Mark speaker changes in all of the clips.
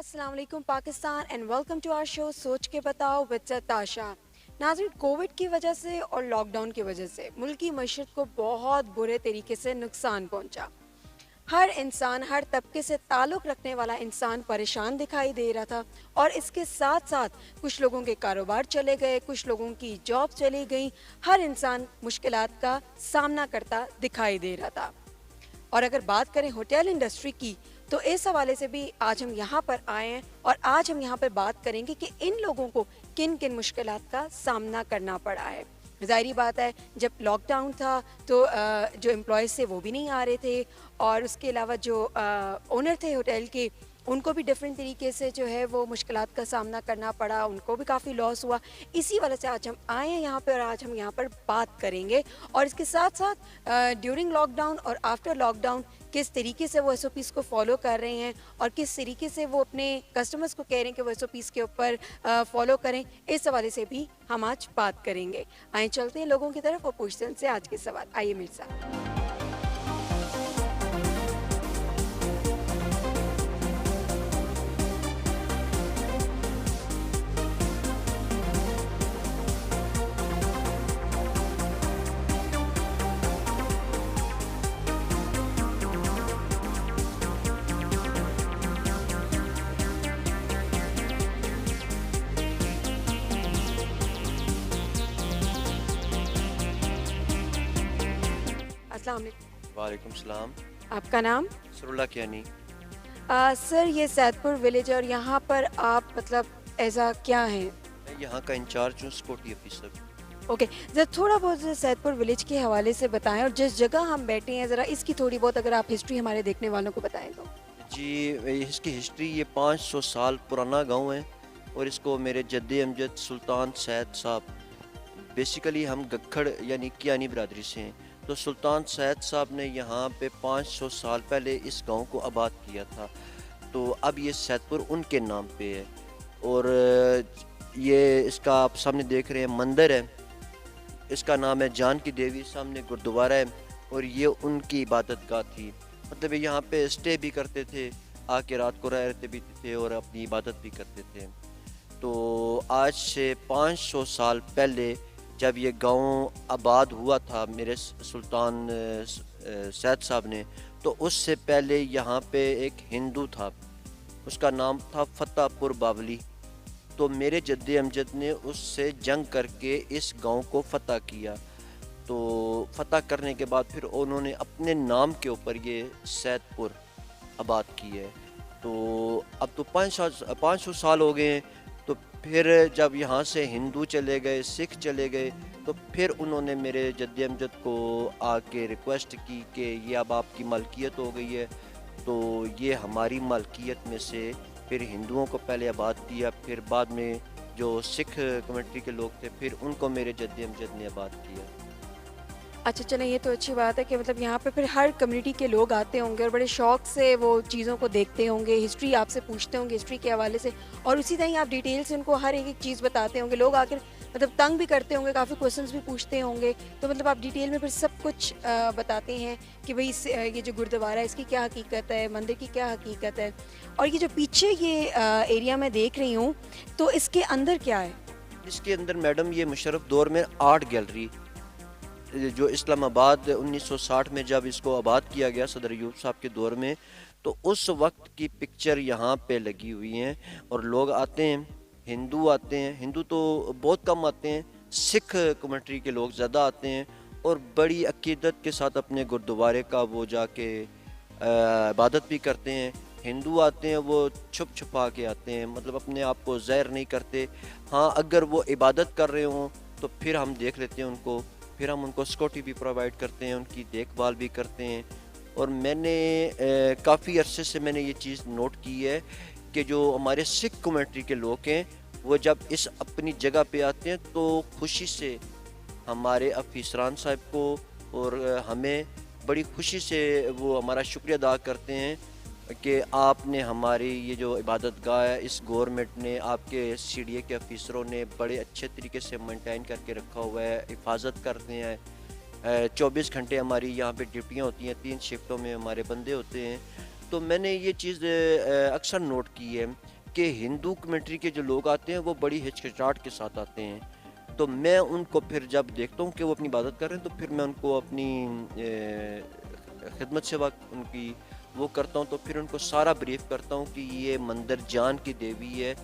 Speaker 1: अस्सलाम वालेकुम Pakistan and welcome to our show Soch ke बताओ विद ताशा। नाज़रीन, कोविड की वजह से और लॉकडाउन की वजह से मुल्क की मईशत को बहुत बुरे तरीके से नुकसान पहुंचा। हर इंसान, हर तबके से ताल्लुक़ रखने वाला इंसान परेशान दिखाई दे रहा था और इसके साथ साथ कुछ लोगों के कारोबार चले गए, कुछ लोगों की जॉब चली गई। हर इंसान मुश्किलात का सामना करता दिखाई दे रहा था। और अगर बात करें होटल इंडस्ट्री की, तो इस हवाले से भी आज हम यहाँ पर आए हैं और आज हम यहाँ पर बात करेंगे कि इन लोगों को किन किन मुश्किलात का सामना करना पड़ा है। ज़ाहिरी बात है, जब लॉकडाउन था तो जो एम्प्लॉयज़ थे वो भी नहीं आ रहे थे और उसके अलावा जो ओनर थे होटल के, उनको भी डिफरेंट तरीके से जो है वो मुश्किलात का सामना करना पड़ा, उनको भी काफ़ी लॉस हुआ। इसी वजह से आज हम आए हैं यहाँ पे और आज हम यहाँ पर बात करेंगे और इसके साथ साथ ड्यूरिंग लॉकडाउन और आफ्टर लॉकडाउन किस तरीके से वो एसओपीज़ को फॉलो कर रहे हैं और किस तरीके से वो अपने कस्टमर्स को कह रहे हैं कि वो एसओपीज़ के ऊपर फॉलो करें, इस हवाले से भी हम आज बात करेंगे। आइए चलते हैं लोगों की तरफ और पूछते हैं उनसे आज के सवाल। आइए मेरे साथ। अस्सलाम वालेकुम।
Speaker 2: वालेकुम सलाम।
Speaker 1: आपका नाम?
Speaker 2: सरुल्ला कियानी।
Speaker 1: सर, ये सैदपुर विलेज और यहाँ पर आप मतलब ऐसा क्या हैं?
Speaker 2: मैं यहाँ का इंचार्ज हूँ, सिक्योरिटी ऑफिसर।
Speaker 1: ओके, ज़रा थोड़ा बहुत सैदपुर विलेज के हवाले से बताएं और जिस जगह हम बैठे हैं ज़रा इसकी थोड़ी बहुत अगर आप हिस्ट्री हमारे देखने वालों को बताएं तो।
Speaker 2: जी, इसकी हिस्ट्री ये 500 साल पुराना गांव है और इसको मेरे जद्दे अमजद सुल्तान सैद साहब, बेसिकली हम गखड़ यानी कियानी बरादरी से हैं। तो सुल्तान सैद साहब ने यहाँ पे 500 साल पहले इस गांव को आबाद किया था। तो अब ये सैदपुर उनके नाम पे है और ये इसका आप सामने देख रहे हैं मंदिर है, इसका नाम है जानकी देवी, सामने गुरुद्वारा है और ये उनकी इबादत गाह थी। मतलब ये यहाँ पे स्टे भी करते थे, आके रात को रहते भी थे और अपनी इबादत भी करते थे। तो आज से 500 साल पहले जब ये गांव आबाद हुआ था मेरे सुल्तान सैद साहब ने, तो उससे पहले यहाँ पे एक हिंदू था, उसका नाम था फतेहपुर बावली। तो मेरे जद्दे अमजद ने उससे जंग करके इस गांव को फतह किया। तो फतह करने के बाद फिर उन्होंने अपने नाम के ऊपर ये सैदपुर आबाद की है। तो अब तो 500 साल हो गए हैं। तो फिर जब यहाँ से हिंदू चले गए, सिख चले गए, तो फिर उन्होंने मेरे जद्दे अमजद को आके रिक्वेस्ट की कि ये अब आपकी मलकियत हो गई है। तो ये हमारी मलकियत में से फिर हिंदुओं को पहले आबाद किया, फिर बाद में जो सिख कम्युनिटी के लोग थे फिर उनको मेरे जद्दे अमजद ने आबाद किया।
Speaker 1: अच्छा, चलें, ये तो अच्छी बात है कि मतलब यहाँ पे फिर हर कम्युनिटी के लोग आते होंगे और बड़े शौक से वो चीज़ों को देखते होंगे, हिस्ट्री आपसे पूछते होंगे हिस्ट्री के हवाले से और उसी तरह ही आप डिटेल से उनको हर एक चीज़ बताते होंगे। लोग आकर मतलब तंग भी करते होंगे, काफ़ी क्वेश्चंस भी पूछते होंगे, तो मतलब आप डिटेल में फिर सब कुछ बताते हैं कि भाई ये जो गुरुद्वारा है इसकी क्या हकीकत है, मंदिर की क्या हकीकत है। और ये जो पीछे ये एरिया मैं देख रही हूँ, तो इसके अंदर क्या है?
Speaker 2: इसके अंदर मैडम ये मुशर्रफ दौर में आर्ट गैलरी, जो इस्लामाबाद 1960 में जब इसको आबाद किया गया सदर अयूब साहब के दौर में, तो उस वक्त की पिक्चर यहाँ पे लगी हुई हैं और लोग आते हैं, हिंदू आते हैं, हिंदू तो बहुत कम आते हैं, सिख कम्युनिटी के लोग ज़्यादा आते हैं और बड़ी अकीदत के साथ अपने गुरुद्वारे का वो जाके इबादत भी करते हैं। हिंदू आते हैं वो छुप छुपा के आते हैं, मतलब अपने आप को ज़ाहिर नहीं करते। हाँ, अगर वो इबादत कर रहे हों तो फिर हम देख लेते हैं उनको, फिर हम उनको सिक्योरिटी भी प्रोवाइड करते हैं, उनकी देखभाल भी करते हैं। और मैंने काफ़ी अरसे से मैंने ये चीज़ नोट की है कि जो हमारे सिख कम्युनिटी के लोग हैं वो जब इस अपनी जगह पे आते हैं तो खुशी से हमारे अफीसरान साहब को और हमें बड़ी खुशी से वो हमारा शुक्रिया अदा करते हैं कि आपने हमारी ये जो इबादत गाह है, इस गवर्नमेंट ने, आपके सीडीए के अफीसरों ने बड़े अच्छे तरीके से मेंटेन करके रखा हुआ है, हिफाजत करते हैं। 24 घंटे हमारी यहाँ पे ड्यूटियाँ होती हैं, 3 शिफ्टों में हमारे बंदे होते हैं। तो मैंने ये चीज़ अक्सर नोट की है कि हिंदू कम्युनिटी के जो लोग आते हैं वो बड़ी हिचकिचाहट के साथ आते हैं। तो मैं उनको फिर जब देखता हूँ कि वो अपनी इबादत कर रहे हैं तो फिर मैं उनको अपनी खिदमत सेवा उनकी वो करता हूँ, तो फिर उनको सारा ब्रीफ करता हूँ कि ये मंदिर जान की देवी है।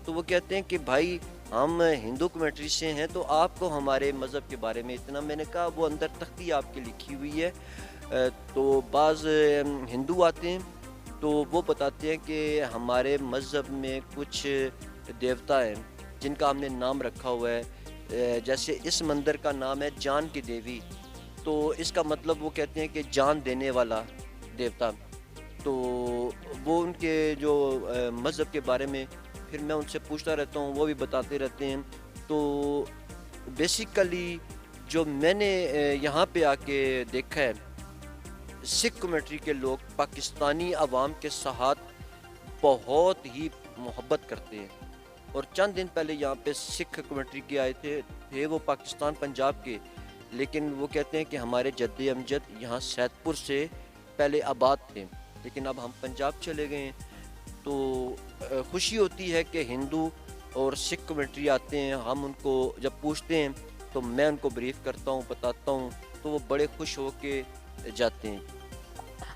Speaker 2: तो वो कहते हैं कि भाई हम हिंदू कम्युनिटी से हैं तो आपको हमारे मज़हब के बारे में इतना। मैंने कहा वो अंदर तख्ती आपकी लिखी हुई है। तो बाज़ हिंदू आते हैं तो वो बताते हैं कि हमारे मज़हब में कुछ देवता हैं जिनका हमने नाम रखा हुआ है। जैसे इस मंदिर का नाम है जान की देवी, तो इसका मतलब वो कहते हैं कि जान देने वाला देवता। तो वो उनके जो मज़हब के बारे में फिर मैं उनसे पूछता रहता हूँ, वो भी बताते रहते हैं। तो बेसिकली जो मैंने यहाँ पे आके देखा है, सिख कम्युनिटी के लोग पाकिस्तानी अवाम के साथ बहुत ही मोहब्बत करते हैं। और चंद दिन पहले यहाँ पे सिख कम्युनिटी के आए थे वो पाकिस्तान पंजाब के, लेकिन वो कहते हैं कि हमारे जद्दे अमजद यहाँ सैदपुर से पहले आबाद थे, लेकिन अब हम पंजाब चले गए हैं। तो खुशी होती है कि हिंदू और सिख कम्युनिटी आते हैं। हम उनको जब पूछते हैं तो मैं उनको ब्रीफ करता हूँ, बताता हूँ, तो वो बड़े खुश हो के जाते हैं।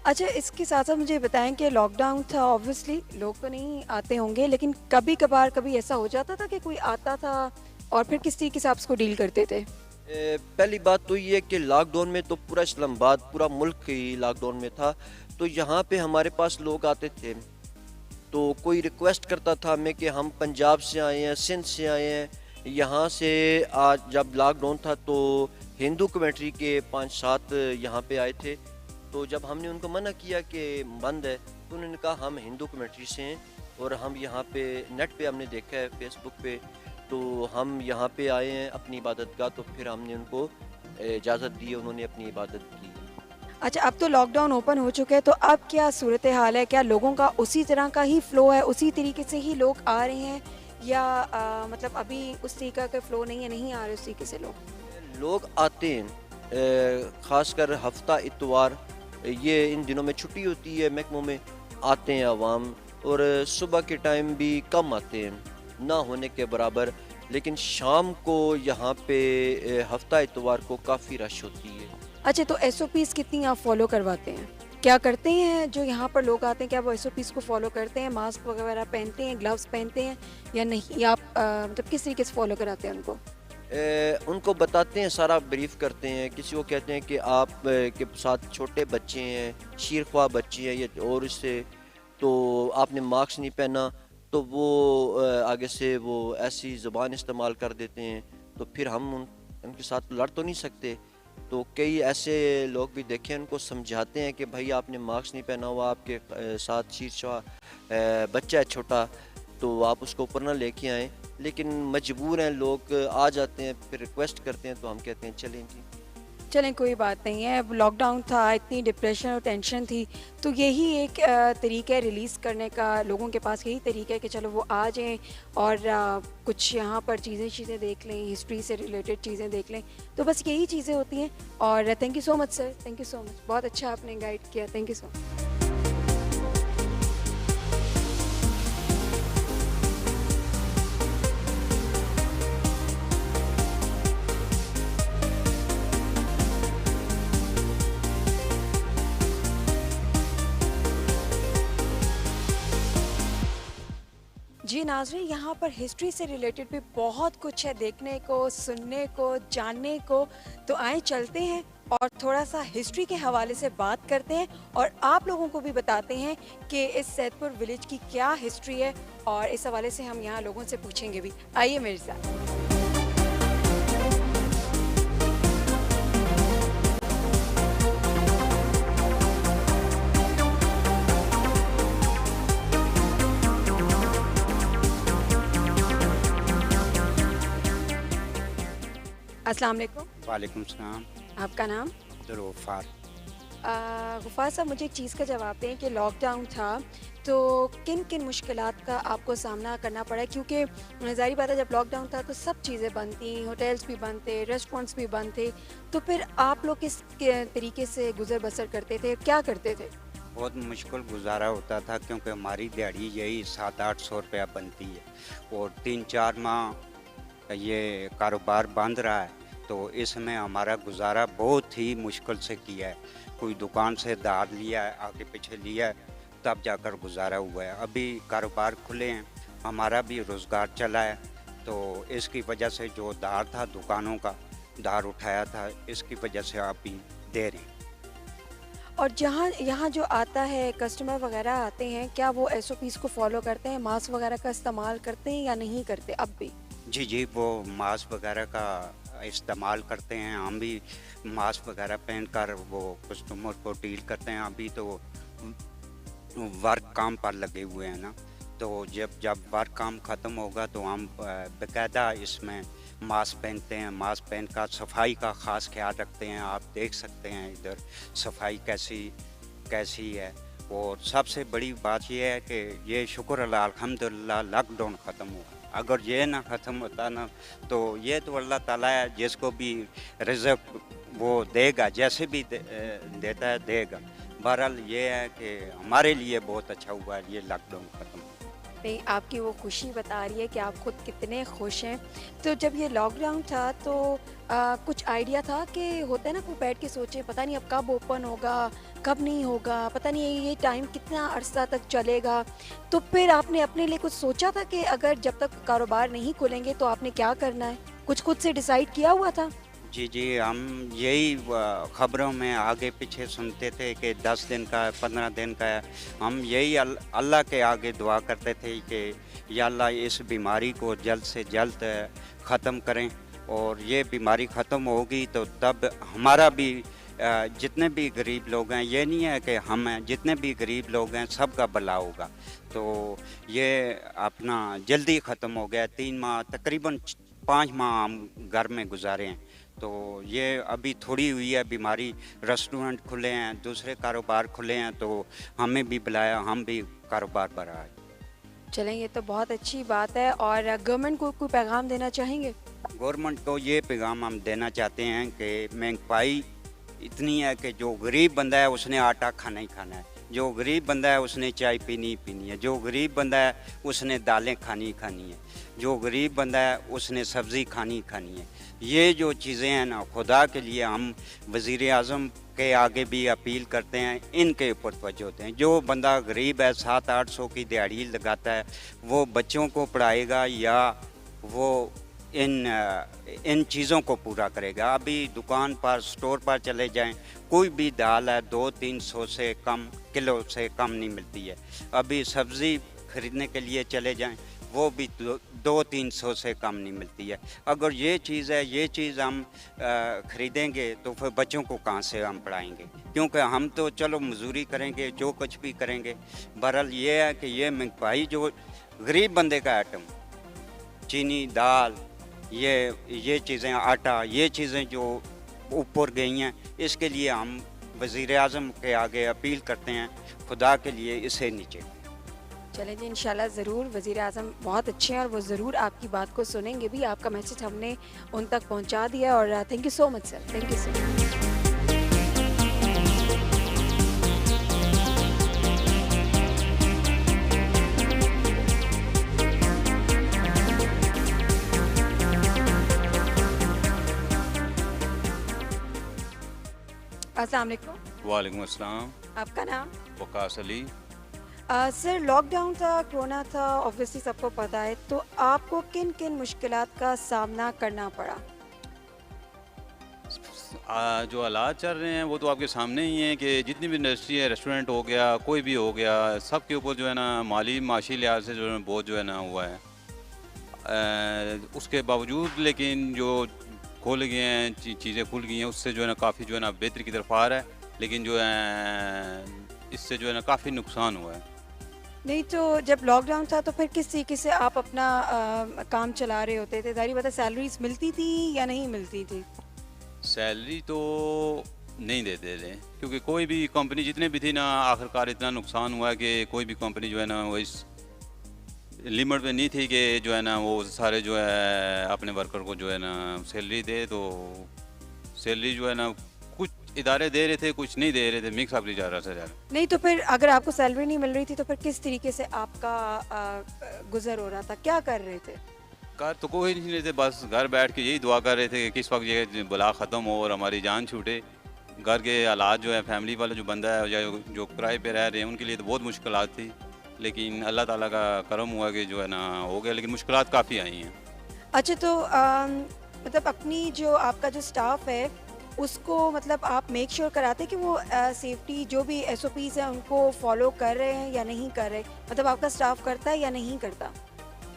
Speaker 1: अच्छा, इसके साथ साथ मुझे बताएं कि लॉकडाउन था, ऑब्वियसली लोग तो नहीं आते होंगे, लेकिन कभी कभार कभी ऐसा हो जाता था कि कोई आता था और फिर किस तरीके से आप उसको डील करते थे?
Speaker 2: पहली बात तो ये है कि लॉकडाउन में तो पूरा इस्लामाबाद, पूरा मुल्क ही लॉकडाउन में था। तो यहाँ पे हमारे पास लोग आते थे तो कोई रिक्वेस्ट करता था हमें कि हम पंजाब से आए हैं, सिंध से आए हैं, यहाँ से। आज जब लॉकडाउन था तो हिंदू कम्युनिटी के 5-7 यहाँ पे आए थे। तो जब हमने उनको मना किया कि बंद है तो उन्होंने कहा हम हिंदू कम्युनिटी से हैं और हम यहाँ पे नेट पे हमने देखा है फेसबुक पे, तो हम यहाँ पे आए हैं अपनी इबादत का। तो फिर हमने उनको इजाज़त दी, उन्होंने अपनी इबादत की।
Speaker 1: अच्छा, अब तो लॉकडाउन ओपन हो चुका है, तो अब क्या सूरत हाल है? क्या लोगों का उसी तरह का ही फ़्लो है, उसी तरीके से ही लोग आ रहे हैं, या मतलब अभी उस तरीका का फ़्लो नहीं है, नहीं आ रहे उस तरीके से
Speaker 2: लोग आते हैं, ख़ासकर हफ्ता इतवार, ये इन दिनों में छुट्टी होती है महकमों में, आते हैं अवाम। और सुबह के टाइम भी कम आते हैं, ना होने के बराबर, लेकिन शाम को यहाँ पे हफ्ता इतवार को काफ़ी रश होती है।
Speaker 1: अच्छा, तो एसओपीज़ कितनी आप फॉलो करवाते हैं? क्या करते हैं जो यहाँ पर लोग आते हैं, क्या वो एसओपीज़ को फॉलो करते हैं, मास्क वगैरह पहनते हैं, ग्लव्स पहनते हैं या नहीं? या आप मतलब किस तरीके से फॉलो कराते हैं उनको?
Speaker 2: उनको बताते हैं, सारा ब्रीफ करते हैं। किसी को कहते हैं कि आप के साथ छोटे बच्चे हैं, शीरख्वाह बच्चे हैं, या और इससे तो आपने मास्क नहीं पहना, तो वो आगे से वो ऐसी ज़ुबान इस्तेमाल कर देते हैं। तो फिर हम उनके साथ लड़ तो नहीं सकते। तो कई ऐसे लोग भी देखे, उनको समझाते हैं कि भाई आपने मास्क नहीं पहना हुआ, आपके साथ शीर्षा बच्चा है छोटा, तो आप उसको ऊपर ना लेके आएँ। लेकिन मजबूर हैं लोग, आ जाते हैं, फिर रिक्वेस्ट करते हैं, तो हम कहते हैं चलें जी।
Speaker 1: चलें, कोई बात नहीं है। अब लॉकडाउन था, इतनी डिप्रेशन और टेंशन थी, तो यही एक तरीका है रिलीज़ करने का। लोगों के पास यही तरीका है कि चलो वो आ जाएं और कुछ यहाँ पर चीज़ें देख लें, हिस्ट्री से रिलेटेड चीज़ें देख लें। तो बस यही चीज़ें होती हैं। और thank you so much sir, thank you so much, बहुत अच्छा आपने गाइड किया, थैंक यू सो मच। जी नाज़रीन, यहाँ पर हिस्ट्री से रिलेटेड भी बहुत कुछ है देखने को, सुनने को, जानने को। तो आए चलते हैं और थोड़ा सा हिस्ट्री के हवाले से बात करते हैं और आप लोगों को भी बताते हैं कि इस सैदपुर विलेज की क्या हिस्ट्री है, और इस हवाले से हम यहाँ लोगों से पूछेंगे भी। आइए मेरे साथ। अस्सलाम वालेकुम।
Speaker 3: वालेकुम सलाम।
Speaker 1: आपका नाम?
Speaker 3: अब्दुल
Speaker 1: गुफ़ार साहब, मुझे एक चीज़ का जवाब दें कि लॉकडाउन था तो किन किन मुश्किलात का आपको सामना करना पड़ा? क्योंकि ज़ाहिर बात है जब लॉकडाउन था तो सब चीज़ें बंद थी, होटल्स भी बंद थे, रेस्टोरेंट्स भी बंद थे, तो फिर आप लोग किस तरीके से गुज़र बसर करते थे, क्या करते थे?
Speaker 3: बहुत मुश्किल गुजारा होता था, क्योंकि हमारी दिहाड़ी यही 700-800 रुपया बनती है और 3-4 माह ये कारोबार बंद रहा है, तो इसमें हमारा गुजारा बहुत ही मुश्किल से किया है। कोई दुकान से धार लिया है, आगे पीछे लिया है, तब जाकर गुजारा हुआ है। अभी कारोबार खुले हैं, हमारा भी रोज़गार चला है, तो इसकी वजह से जो धार था दुकानों का, धार उठाया था, इसकी वजह से आप भी दे रहे हैं।
Speaker 1: और जहाँ यहाँ जो आता है कस्टमर वगैरह आते हैं, क्या वो एसओपीज़ को फॉलो करते हैं, मास्क वगैरह का इस्तेमाल करते हैं या नहीं करते अब भी?
Speaker 3: जी, जी, वो मास्क वगैरह का इस्तेमाल करते हैं। हम भी मास्क वगैरह पहनकर वो कस्टमर को डील करते हैं। अभी तो वर्क काम पर लगे हुए हैं ना, तो जब जब वर्क काम ख़त्म होगा तो हम बाकायदा इसमें मास्क पहनते हैं। मास्क पहनकर सफाई का ख़ास ख्याल रखते हैं। आप देख सकते हैं इधर सफाई कैसी कैसी है। और सबसे बड़ी बात यह है कि ये शुक्र अल्लाह अल्हम्दुलिल्लाह लॉकडाउन ख़त्म हुआ। अगर ये ना ख़त्म होता ना, तो ये तो अल्लाह ताला है जिसको भी रिज़्क़ वो देगा, जैसे भी देता है देगा। बहरहाल ये है कि हमारे लिए बहुत अच्छा हुआ है ये लॉकडाउन ख़त्म हुआ।
Speaker 1: नहीं, आपकी वो खुशी बता रही है कि आप खुद कितने खुश हैं। तो जब ये लॉकडाउन था तो कुछ आइडिया था कि होता है ना, कोई बैठ के सोचे पता नहीं अब कब ओपन होगा, कब नहीं होगा, पता नहीं ये टाइम कितना अरसा तक चलेगा। तो फिर आपने अपने लिए कुछ सोचा था कि अगर जब तक कारोबार नहीं खुलेंगे तो आपने क्या करना है? कुछ खुद से डिसाइड किया हुआ था?
Speaker 3: जी, जी, हम यही ख़बरों में आगे पीछे सुनते थे कि 10 दिन का है, 15 दिन का है। हम यही अल्लाह के आगे दुआ करते थे कि या अल्लाह इस बीमारी को जल्द से जल्द ख़त्म करें, और ये बीमारी ख़त्म होगी तो तब हमारा भी जितने भी गरीब लोग हैं, ये नहीं है कि हम हैं, जितने भी गरीब लोग हैं सबका भला होगा। तो ये अपना जल्दी ख़त्म हो गया। 3 माह तकरीबन 5 माह हम घर में गुजारे हैं। तो ये अभी थोड़ी हुई है बीमारी। रेस्टोरेंट खुले हैं, दूसरे कारोबार खुले हैं, तो हमें भी बुलाया, हम भी कारोबार बढ़ाए।
Speaker 1: चलें, ये तो बहुत अच्छी बात है। और गवर्नमेंट को कोई पैगाम देना चाहेंगे?
Speaker 3: गवर्नमेंट को ये पैगाम हम देना चाहते हैं कि महंगाई इतनी है कि जो गरीब बंदा है उसने आटा खाना ही खाना है, जो गरीब बंदा है उसने चाय पीनी ही पीनी है, जो गरीब बंदा है उसने दालें खानी ही खानी है, जो गरीब बंदा है उसने सब्ज़ी खानी ही खानी है। ये जो चीज़ें हैं ना, खुदा के लिए हम वज़ीर आज़म के आगे भी अपील करते हैं, इनके ऊपर तवज्जो होते हैं। जो बंदा गरीब है, 700-800 की दिहाड़ी लगाता है, वो बच्चों को पढ़ाएगा या वो इन चीज़ों को पूरा करेगा। अभी दुकान पर, स्टोर पर चले जाएं, कोई भी दाल है 200-300 से कम, किलो से कम नहीं मिलती है। अभी सब्ज़ी ख़रीदने के लिए चले जाएं, वो भी 200-300 से कम नहीं मिलती है। अगर ये चीज़ है, ये चीज़ हम ख़रीदेंगे तो फिर बच्चों को कहाँ से हम पढ़ाएंगे? क्योंकि हम तो चलो मजदूरी करेंगे, जो कुछ भी करेंगे। बहरहाल ये है कि ये महंगाई जो गरीब बंदे का आइटम, चीनी, दाल, ये चीज़ें, आटा, ये चीज़ें जो ऊपर गई हैं, इसके लिए हम वज़ीर आज़म के आगे अपील करते हैं, खुदा के लिए इसे नीचे।
Speaker 1: चलें जी, इंशाल्लाह ज़रूर। वज़ीर आज़म बहुत अच्छे हैं और वो ज़रूर आपकी बात को सुनेंगे भी। आपका मैसेज हमने उन तक पहुंचा दिया और thank you so much sir, thank you so much. अस्सलाम वालेकुम।
Speaker 4: वालेकुम अस्सलाम।
Speaker 1: आपका नाम?
Speaker 4: वकास अली।
Speaker 1: सर, लॉकडाउन था, कोरोना था, ऑब्वियसली सबको पता है, तो आपको किन किन मुश्किलात का सामना करना पड़ा?
Speaker 4: जो हालात चल रहे हैं वो तो आपके सामने ही हैं कि जितनी भी इंडस्ट्री है, रेस्टोरेंट हो गया, कोई भी हो गया, सब के ऊपर जो है ना माली माशी लिहाज से जो है बहुत जो है ना हुआ है। उसके बावजूद लेकिन जो खुल गए हैं, चीज़ें खुल गई हैं, उससे जो है ना काफ़ी जो है ना बेहतरी की तरफ आ रहा है। लेकिन जो है इससे जो है ना काफ़ी नुकसान हुआ है।
Speaker 1: नहीं, तो जब लॉकडाउन था तो फिर किस तरीके से आप अपना काम चला रहे होते थे? ज़ाहिर बात है, सैलरीज मिलती थी या नहीं मिलती थी?
Speaker 4: सैलरी तो नहीं देते थे, क्योंकि कोई भी कंपनी जितने भी थी ना, आखिरकार इतना नुकसान हुआ कि कोई भी कंपनी जो है ना वो इस लिमिट पे नहीं थी कि जो है ना वो सारे जो है अपने वर्कर को जो है ना सैलरी दे। तो सैलरी जो है ना कुछ इदारे दे रहे थे, कुछ नहीं दे रहे थे, मिक्स अप जा रहा था।
Speaker 1: नहीं तो फिर अगर आपको सैलरी नहीं मिल रही थी तो फिर किस तरीके से आपका गुजर हो रहा था, क्या कर रहे थे?
Speaker 4: कर तो कोई नहीं रहे थे, बस घर बैठ के यही दुआ कर रहे थे कि किस वक्त ये बला ख़त्म हो और हमारी जान छूटे। घर के हालात जो है, फैमिली वाला जो बंदा है या जो किराए पे रह रहे हैं, उनके लिए तो बहुत मुश्किलात थी, लेकिन अल्लाह ताला का करम हुआ कि जो है ना हो गया, लेकिन मुश्किलात काफ़ी आई हैं।
Speaker 1: अच्छा तो मतलब अपनी जो आपका जो स्टाफ है उसको मतलब आप मेक श्योर कराते हैं कि वो सेफ्टी जो भी एसओपीज़ हैं उनको फॉलो कर रहे हैं या नहीं कर रहे, मतलब आपका स्टाफ करता है या नहीं करता?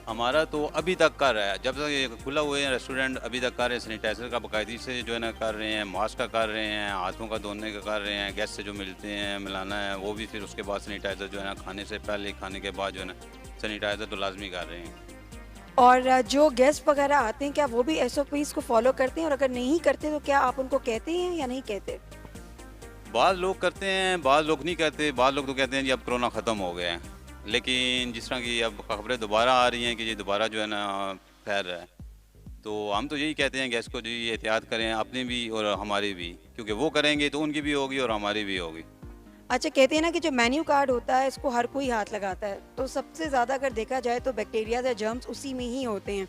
Speaker 4: हमारा तो अभी तक कर रहा है, जब तक ये खुला हुए हैं रेस्टोरेंट अभी तक कर रहे हैं। सैनिटाइज़र का बाकायदी से जो है ना कर रहे हैं, मास्क का कर रहे हैं, हाथों का धोने का कर रहे हैं, गेस्ट से जो मिलते हैं मिलाना है वो भी, फिर उसके बाद सैनिटाइज़र जो है ना खाने से पहले, खाने के बाद जो है ना सैनिटाइज़र तो लाजमी कर रहे हैं।
Speaker 1: और जो गेस्ट वगैरह आते हैं क्या वो भी एसओपीज़ को फॉलो करते हैं, और अगर नहीं करते तो क्या आप उनको कहते हैं या नहीं कहते?
Speaker 4: बाद लोग करते हैं, बाद लोग नहीं करते, बाद लोग तो कहते हैं जी अब कोरोना ख़त्म हो गया है, लेकिन जिस तरह की अब खबरें दोबारा आ रही हैं कि ये दोबारा जो है ना फैल रहा है, तो हम तो यही कहते हैं गैस को जी एहतियात करें, अपनी भी और हमारी भी, क्योंकि वो करेंगे तो उनकी भी होगी और हमारी भी होगी।
Speaker 1: अच्छा कहते हैं ना कि जो मेन्यू कार्ड होता है इसको हर कोई हाथ लगाता है, तो सबसे ज़्यादा अगर देखा जाए तो बैक्टीरिया या जर्म्स उसी में ही होते हैं,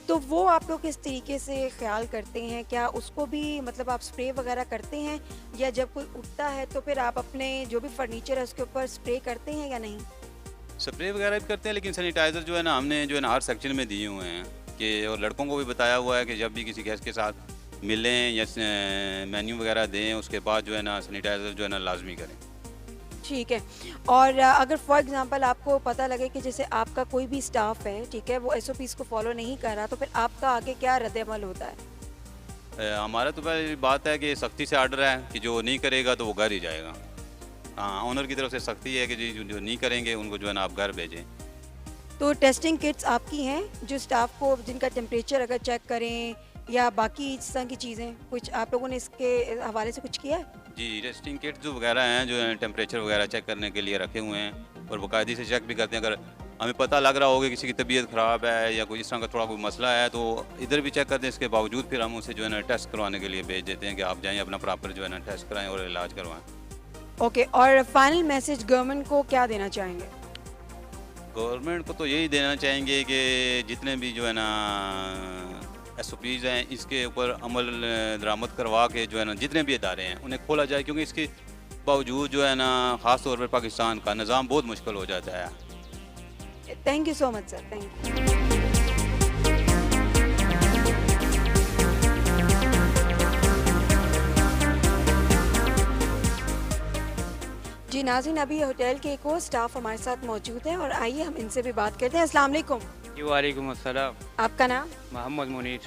Speaker 1: तो वो आप लोग किस तरीके से ख्याल करते हैं? क्या उसको भी मतलब आप स्प्रे वगैरह करते हैं, या जब कोई उठता है तो फिर आप अपने जो भी फर्नीचर है उसके ऊपर स्प्रे करते हैं या नहीं?
Speaker 4: स्प्रे वगैरह भी करते हैं, लेकिन सैनिटाइज़र जो है ना हमने जो है ना हर सेक्शन में दिए हुए हैं कि, और लड़कों को भी बताया हुआ है कि जब भी किसी गेस्ट के साथ मिलें या मेन्यू वगैरह दें उसके बाद जो है ना सैनिटाइज़र जो है ना लाजमी करें।
Speaker 1: ठीक है। और अगर फॉर एग्जांपल आपको पता लगे कि जैसे आपका कोई भी स्टाफ है, ठीक है, वो एसओपीज़ को फॉलो नहीं कर रहा, तो फिर आपका आगे क्या रद्द-ए-अमल होता है?
Speaker 4: हमारा तो पहले बात है कि सख्ती से आर्डर है कि जो नहीं करेगा तो वो घर ही जाएगा। हाँ, ओनर की तरफ से सख्ती है कि जी जो नहीं करेंगे उनको जो है ना आप घर भेजें।
Speaker 1: तो टेस्टिंग किट्स आपकी हैं जो स्टाफ को जिनका टेम्परेचर अगर चेक करें या बाकी इस तरह की चीज़ें, कुछ आप लोगों ने इसके हवाले से कुछ किया है?
Speaker 4: जी, टेस्टिंग किट जो वगैरह हैं जो है टेम्परेचर वगैरह चेक करने के लिए रखे हुए हैं, और बाकायदे से चेक भी करते हैं। अगर हमें पता लग रहा होगा किसी की तबीयत ख़राब है या कोई इस तरह का थोड़ा कोई मसला है तो इधर भी चेक करते हैं, इसके बावजूद फिर हम उसे जो है ना टेस्ट करवाने के लिए भेज देते हैं कि आप जाएँ अपना प्रॉपर जो है ना टेस्ट कराएँ और इलाज करवाएँ।
Speaker 1: ओके, और फाइनल मैसेज गवर्नमेंट को क्या देना चाहेंगे?
Speaker 4: गवर्नमेंट को तो यही देना चाहेंगे कि जितने भी जो है ना एसओपीज़ हैं इसके ऊपर अमल दरामद करवा के जो है ना जितने भी इदारे हैं उन्हें खोला जाए, क्योंकि इसके बावजूद जो है ना ख़ास तौर पर पाकिस्तान का निज़ाम बहुत मुश्किल हो जाता है।
Speaker 1: Thank you so much sir, thank you. जी नाज़रीन, अभी होटल के एक और स्टाफ हमारे साथ मौजूद हैं और आइए हम इनसे भी बात करते हैं। अस्सलाम वालेकुम।
Speaker 5: जी वालेकुम अस्सलाम।
Speaker 1: आपका नाम?
Speaker 5: मोहम्मद मुनीर।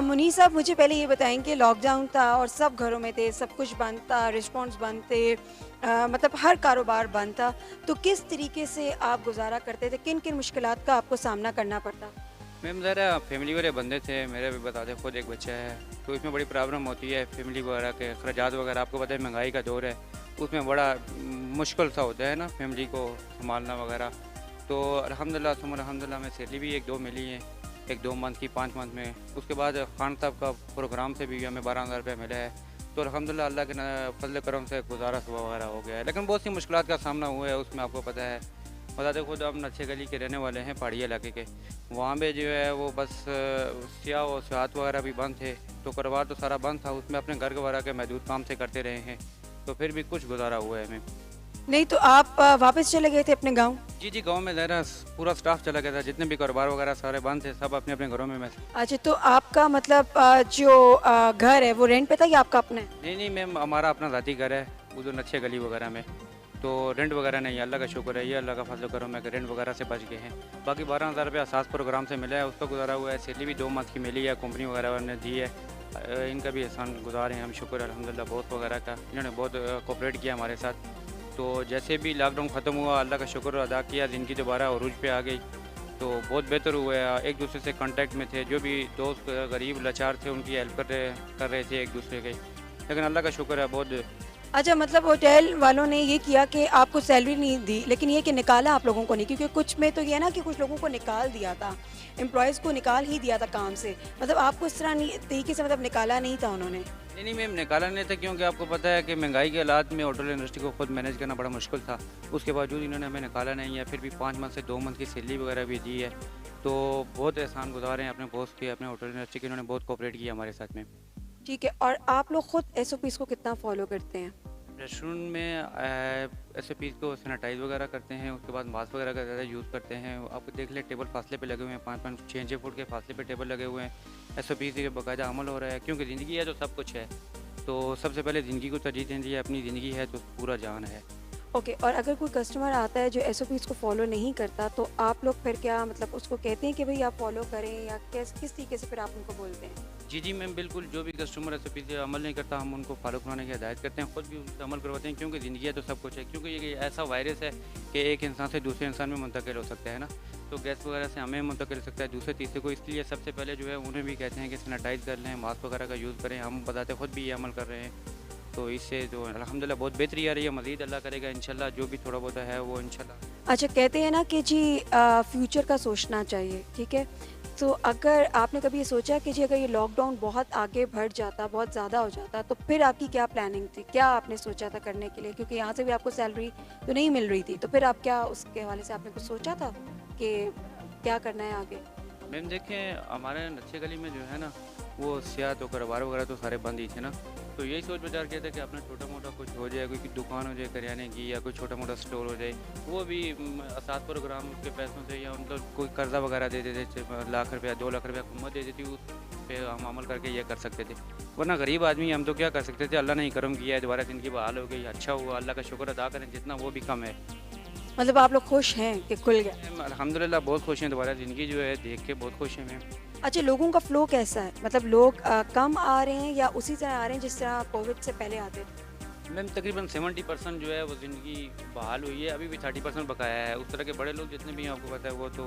Speaker 1: मुनीर साहब, मुझे पहले ये बताएं कि लॉकडाउन था और सब घरों में थे, सब कुछ बंद था, रेस्टोरेंट्स बंद थे, मतलब हर कारोबार बंद था, तो किस तरीके से आप गुजारा करते थे? किन किन मुश्किलात का आपको सामना करना पड़ता?
Speaker 5: मैम ज़रा फैमिली वाले बंदे थे, मेरे भी बताते खुद एक बच्चा है, तो इसमें बड़ी प्रॉब्लम होती है। फैमिली वगैरह के अखराजात वगैरह, आपको पता है महंगाई का दौर है, उसमें बड़ा मुश्किल सा होता है ना फैमिली को संभालना वगैरह। तो अल्हम्दुलिल्लाह में सैलरी भी 1-2 मिली है, 1-2 मंथ की 5 मंथ में। उसके बाद खान साहब का प्रोग्राम से भी हमें 12,000 रुपये मिला है, तो अल्हम्दुलिल्लाह अल्लाह के फजल करम से गुजारा वगैरह हो गया है। लेकिन बहुत सी मुश्किलात का सामना हुआ है, उसमें आपको पता है, बताते खुद हम नच्छे गली के रहने वाले हैं, पहाड़ी इलाके के। वहाँ पे जो है वो बस सियाह और सियाहत वगैरह भी बंद थे, तो कारोबार तो सारा बंद था, उसमें अपने घर वगैरह के महदूद काम से करते रहे हैं, तो फिर भी कुछ गुजारा हुआ है हमें।
Speaker 1: नहीं तो आप वापस चले गए थे अपने गांव?
Speaker 5: जी गांव में ज़रा पूरा स्टाफ चला गया था, जितने भी कारोबार वगैरह सारे बंद थे, सब अपने अपने घरों में।
Speaker 1: अच्छा, तो आपका मतलब जो घर है वो रेंट पे था या आपका अपना है?
Speaker 5: नहीं मैम, हमारा अपना ज़ाती घर है उधर नच्छे गली वगैरह में, तो रेंट वगैरह नहीं है। अल्लाह का शुक्र है, ये अल्लाह का फजल करो, मैं रेंट वगैरह से बच गए हैं। बाकी 12,000 रुपया सास प्रोग्राम से मिला है, उसका गुजारा हुआ है। सैलरी भी 2 मंथ की मिली है, कंपनी वगैरह ने दी है, इनका भी एहसान गुजार हैं हम, शुक्र अल्हम्दुलिल्लाह बहुत वगैरह का। इन्होंने बहुत कोऑपरेट किया हमारे साथ। तो जैसे भी लॉकडाउन ख़त्म हुआ, अल्लाह का शुक्र अदा किया, ज़िंदगी दोबारा अरूज पे आ गई, तो बहुत बेहतर हुआ है। एक दूसरे से कांटेक्ट में थे, जो भी दोस्त गरीब लाचार थे उनकी हेल्प कर रहे थे एक दूसरे के। लेकिन अल्लाह का शुक्र है, बहुत
Speaker 1: अच्छा, मतलब होटल वालों ने ये किया कि आपको सैलरी नहीं दी, लेकिन ये कि निकाला आप लोगों को नहीं, क्योंकि कुछ में तो ये है ना कि कुछ लोगों को निकाल दिया था, एम्प्लॉयज़ को निकाल ही दिया था काम से। मतलब आपको इस तरह नहीं तरीके से मतलब निकाला नहीं था उन्होंने?
Speaker 5: नहीं नहीं मैम, निकाला नहीं था क्योंकि आपको पता है कि महंगाई के हालात में होटल इंडस्ट्री को खुद मैनेज करना बड़ा मुश्किल था। उसके बावजूद इन्होंने हमें निकाला नहीं है, फिर भी 5 मंथ से 2 मंथ की सैलरी वगैरह भी दी है। तो बहुत एहसान गुजार हैं अपने बॉस के, अपने होटल इंडस्ट्री के, इन्होंने बहुत कोऑपरेट किया हमारे साथ में।
Speaker 1: ठीक है, और आप लोग खुद एसओपीज़ को कितना फॉलो करते हैं?
Speaker 5: रेस्टोरेंट में एसओपीज़ को सैनिटाइज वगैरह करते हैं, उसके बाद मास्क वगैरह का ज़्यादा यूज़ करते हैं। आप देख लें टेबल फासले पे लगे हुए हैं, 5-5 6-6 फुट के फासले पे टेबल लगे हुए हैं। एसओपीज़ के बाकायदा अमल हो रहा है, क्योंकि ज़िंदगी है तो सब कुछ है। तो सबसे पहले ज़िंदगी को तरजीह देनी चाहिए, अपनी ज़िंदगी है तो पूरा जान है।
Speaker 1: ओके, और अगर कोई कस्टमर आता है जो एसओपीज़ को फॉलो नहीं करता, तो आप लोग फिर क्या मतलब उसको कहते हैं कि भाई आप फॉलो करें, या किस तरीके से फिर आप उनको बोलते हैं?
Speaker 5: जी जी मैम, बिल्कुल जो भी कस्टमर एस पे अमल नहीं करता हम उनको फॉलो कराने की हिदायत करते हैं, खुद भी उनसे अमल करवाते हैं, क्योंकि ज़िंदगी है तो सब कुछ है। क्योंकि ये ऐसा वायरस है कि एक इंसान से दूसरे इंसान में मुंतकिल हो सकता है ना, तो गैस वगैरह से हमें मुंतकिल हो सकता है दूसरे तीसरे को। इसलिए सबसे पहले जो है उन्हें भी कहते हैं कि सैनिटाइज़ कर लें, मास्क वगैरह का यूज़ करें। हम बताते खुद भी ये अमल कर रहे हैं, तो इससे जो अल्हम्दुलिल्लाह बहुत बेहतरी आ रही है। मज़ीद अल्लाह करेगा इंशाल्लाह, जो भी थोड़ा बहुत है वो इंशाल्लाह।
Speaker 1: अच्छा, कहते हैं ना कि जी फ्यूचर का सोचना चाहिए, ठीक है? तो अगर आपने कभी ये सोचा कि जी अगर ये लॉकडाउन बहुत आगे बढ़ जाता, बहुत ज़्यादा हो जाता, तो फिर आपकी क्या प्लानिंग थी? क्या आपने सोचा था करने के लिए? क्योंकि यहाँ से भी आपको सैलरी तो नहीं मिल रही थी, तो फिर आप क्या उसके हवाले से आपने कुछ सोचा था कि क्या करना है आगे?
Speaker 5: मैम देखें, हमारे नक्शे गली में जो है ना वो सियात और कारोबार वगैरह तो सारे बंद ही थे ना, तो यही सोच विचार किया था कि अपना छोटा मोटा कुछ हो जाए, कोई दुकान हो जाए करियाने की, या कोई छोटा मोटा स्टोर हो जाए। वो भी सात प्रोग्राम के पैसों से, या उनको कोई कर्जा वगैरह दे देते, लाख रुपया 2 लाख रुपया हुकूमत दे देती, उस पे हम अमल करके ये कर सकते थे। वरना गरीब आदमी हम तो क्या कर सकते थे। अल्लाह ने ही करम किया है, दोबारा ज़िंदगी बहाल हो गई, अच्छा हुआ, अल्लाह का शुक्र अदा करें, जितना वो भी कम है।
Speaker 1: मतलब आप लोग खुश हैं कि खुल गया?
Speaker 5: मैम अल्हम्दुलिल्लाह बहुत खुश हैं, दोबारा ज़िंदगी जो है देख के बहुत खुश हैं मैम।
Speaker 1: अच्छा, लोगों का फ़्लो कैसा है? मतलब लोग कम आ रहे हैं या उसी तरह आ रहे हैं जिस तरह कोविड से पहले आते थे?
Speaker 5: मैम तकरीबन 70% जो है वो ज़िंदगी बहाल हुई है, अभी भी 30% बकाया है। उस तरह के बड़े लोग जितने भी हैं आपको पता है वो तो